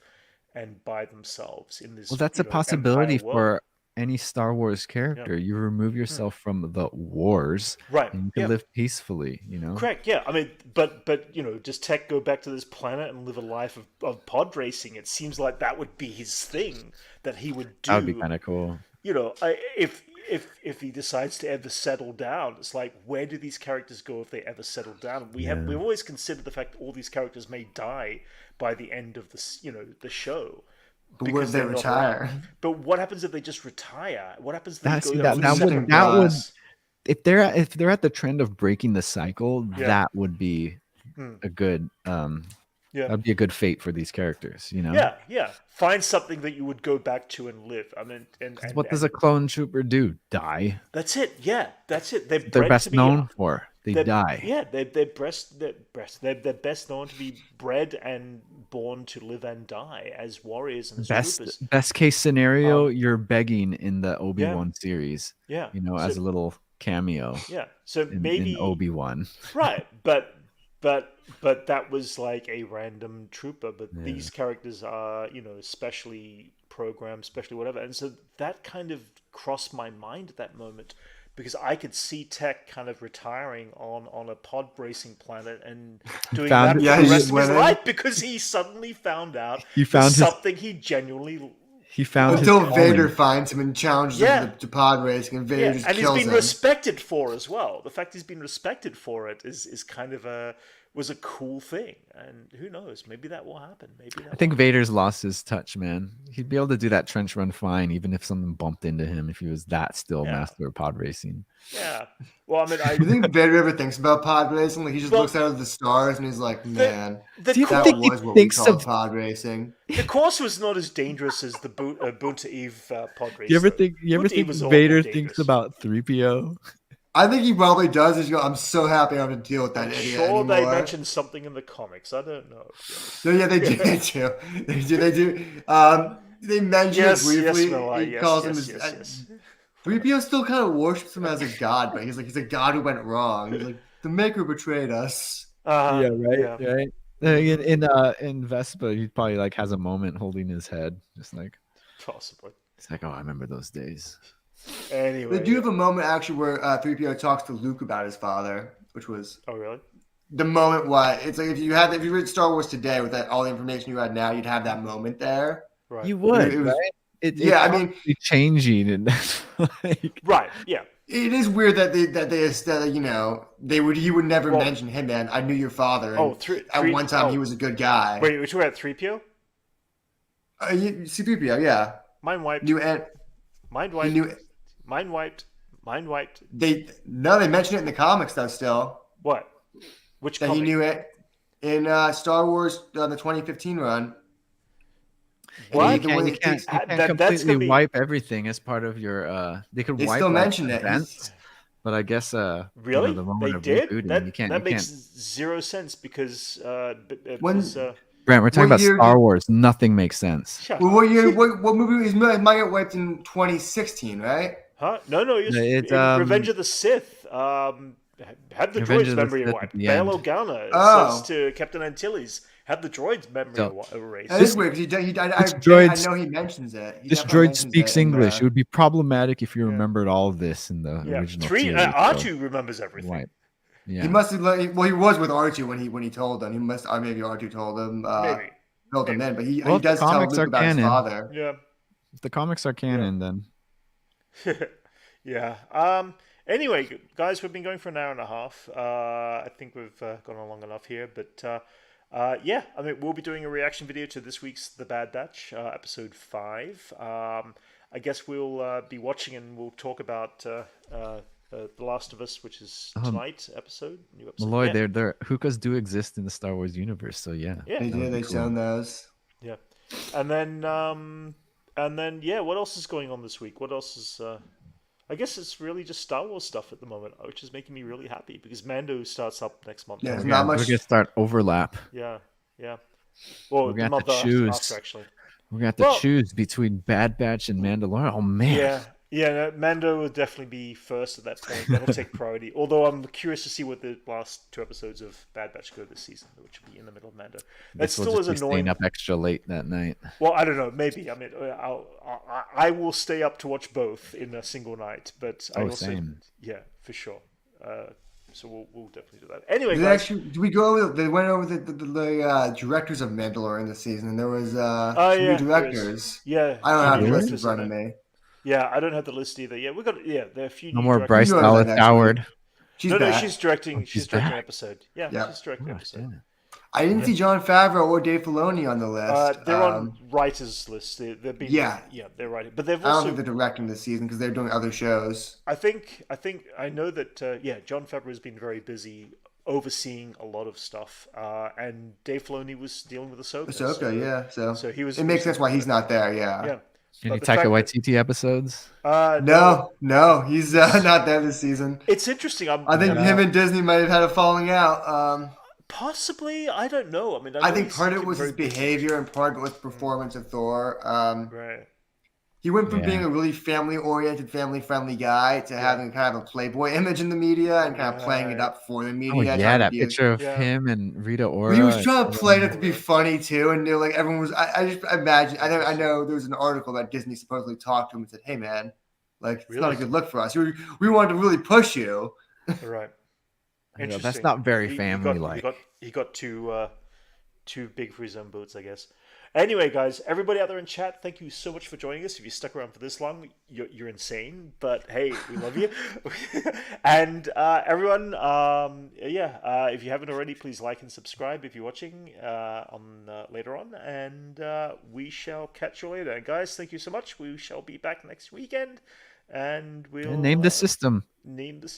and by themselves in this? Well, that's a possibility empire world? for any Star Wars character. You remove yourself from the wars, Right. and you can Yeah. live peacefully. Correct. Yeah. I mean, but does Tech go back to this planet and live a life of pod racing? It seems like that would be his thing that he would do. That would be kind of cool. If he decides to ever settle down, it's like, where do these characters go if they ever settle down? We've always considered the fact that all these characters may die by the end of the show. But what if they they're not retire? around. But what happens if they just retire? What happens if they That's- go that- down that separate would- that would- paths? If they're at the trend of breaking the cycle, that would be a good that'd be a good fate for these characters. Yeah. Find something that you would go back to and live. I mean, and What does a clone trooper do? Die. That's it. Yeah, that's it. They're They're bred best to be known for. They they're- die. Yeah, they're best known to be bred and born to live and die as warriors and as troopers. Best case scenario, you're begging in the Obi-Wan series. Yeah, As a little cameo. Yeah, so in maybe Obi-Wan. right, but that was like a random trooper. But these characters are specially programmed, specially whatever, and so that kind of crossed my mind at that moment. Because I could see Tech kind of retiring on a pod racing planet and doing that for the rest of his life because he suddenly found out something he genuinely. He found until his Vader calling. finds him and challenges him to pod racing, and Vader just and kills he's been him. respected for as well. The fact he's been respected for it is kind of was a cool thing, and who knows? Maybe that will happen. I think Vader's lost his touch, man. He'd be able to do that trench run fine, even if something bumped into him. If he was that still master of pod racing. Yeah. Well, I mean, You think Vader ever thinks about pod racing? Like he just looks out of the stars and he's like, "Man, Do you that think he was what we thinks called of- pod racing." the course was not as dangerous as the Boonta Eve pod race. You ever though. think Boonta Eve was a lot Vader more thinks dangerous. about 3PO? I think he probably does. He's go, "I'm so happy I don't have to deal with that idiot Sure, they anymore." mentioned something in the comics. I don't know. So yeah, they do. They do. They mention it briefly. He calls him his. 3PO still kind of worships him as a god, but he's a god who went wrong. He's like, the Maker betrayed us. Right. In Vespa, he probably like has a moment holding his head, just like Possibly. it's like, oh, I remember those days. Anyway. They do have a moment actually where 3PO talks to Luke about his father, which was Oh, really? the moment it's like if you read Star Wars today with all the information you had now, you'd have that moment there. Right. You would, It was, right? It's yeah, I mean, constantly changing, and like, Right. Yeah. it is weird that he would never Well- mention, "Hey man, I knew your father." And Oh, at one time he was a good guy. Wait, we're talking about 3PO? C-3PO, yeah. Mind wiped. Knew and Mind he wiped. knew Mind wiped. Mind wiped. they mention it in the comics though still. What? Which That comic? he knew it in Star Wars the 2015 run. What? you can't that's completely gonna be- wipe everything as part of your. They could They wipe still like, mentioned it. events, but I guess Really? the moment They of did? rebooting, That you can't. makes You can't. zero sense because When- Brent, we're talking what about year Star did- Wars. Nothing makes sense. shut Well, up. what year? What movie was might get wiped in 2016, right? Huh? No, it was It's, in Revenge of the Sith. Had the Revenge droid's of the memory Sith at wiped. the Bail end. Organa Oh. says to Captain Antilles, had the droid's memory So- erased. That is weird because I droid- know he mentions it. He This definitely droid mentions speaks it in the- English. It would be problematic if you Yeah. remembered all of this in the Yeah, original three. series. so R2 remembers everything. wipe. Yeah. He must have. Well, he was with R2 when he told him. He must. Or maybe R2 told him. Maybe. Filled him in, but he Well, if the does tell comics Luke are about his canon. father. Yeah. If the comics are canon, then Yeah. Anyway, guys, we've been going for an hour and a half. I think we've gone on long enough here, but yeah, I mean, we'll be doing a reaction video to this week's The Bad Batch, episode 5. I guess we'll be watching and we'll talk about The Last of Us, which is tonight's episode. New episode. Malloy, yeah. they're hookahs do exist in the Star Wars universe. So yeah. Yeah. They That would do. be They cool. shown those. Yeah, and then yeah, what else is going on this week? What else is? I guess it's really just Star Wars stuff at the moment, which is making me really happy because Mando starts up next month. Yeah, Yeah, it's We're not gonna, much. we're gonna start overlap. yeah. Well, We're the gonna have month to choose. after actually. We're gonna have to Well- choose between Bad Batch and Mandalorian. Oh man. Yeah, no, Mando will definitely be first at that point. That'll take priority. Although I'm curious to see what the last 2 episodes of Bad Batch go this season, which will be in the middle of Mando. That Guess we'll still just is be staying annoying. up extra late that night. Well, I don't know. Maybe. I mean, I will stay up to watch both in a single night. But I Oh, also, same. yeah, for sure. So we'll definitely do that. Anyway, Did guys. actually, we go over? They went over the directors of Mandalorian this season, and there was some yeah, new there is. directors. Yeah, I don't have the Really? list in front of me. Yeah, I don't have the list either. Yeah, there are a few. No new more directors. Bryce You know Dallas that next Howard. She's No, back. she's directing. Oh, she's she's directing an back. episode. Yeah, Yeah. she's directing an Gosh, episode. yeah. I didn't see Jon Favreau or Dave Filoni on the list. They're on writers' list. They've been. Yeah. they're writing, but they've I don't also. think they're directing this season because they're doing other shows. I know that. John Favreau has been very busy overseeing a lot of stuff, and Dave Filoni was dealing with Ahsoka. Ahsoka, yeah. So he was. It makes sense why he's not there. Yeah. Yeah. Any But the fact Taika that- Waititi episodes? No, he's not there this season. It's interesting. I think him and Disney might have had a falling out. Possibly. I don't know. I mean, I know think he's part of it kept was his very busy. behavior and part of it was the performance of Thor. Right. He went from Yeah. being a really family-oriented, family-friendly guy to having kind of a playboy image in the media and kind of playing it up for the media. Oh yeah, trying to that be picture of Yeah. him and Rita Ora. He was trying and- to play it up to be funny too, and they're like everyone was. I just imagine. I know there was an article that Disney supposedly talked to him and said, "Hey man, like it's not a Really? good look for us. We wanted to really push you." Right. I know, that's Interesting. not very He family-like. He got too big for his own boots, I guess. Anyway, guys, everybody out there in chat, thank you so much for joining us. If you stuck around for this long, you're insane. But hey, we love you. And everyone, if you haven't already, please like and subscribe if you're watching later on. And we shall catch you later. And guys, thank you so much. We shall be back next weekend. And we'll Name the system.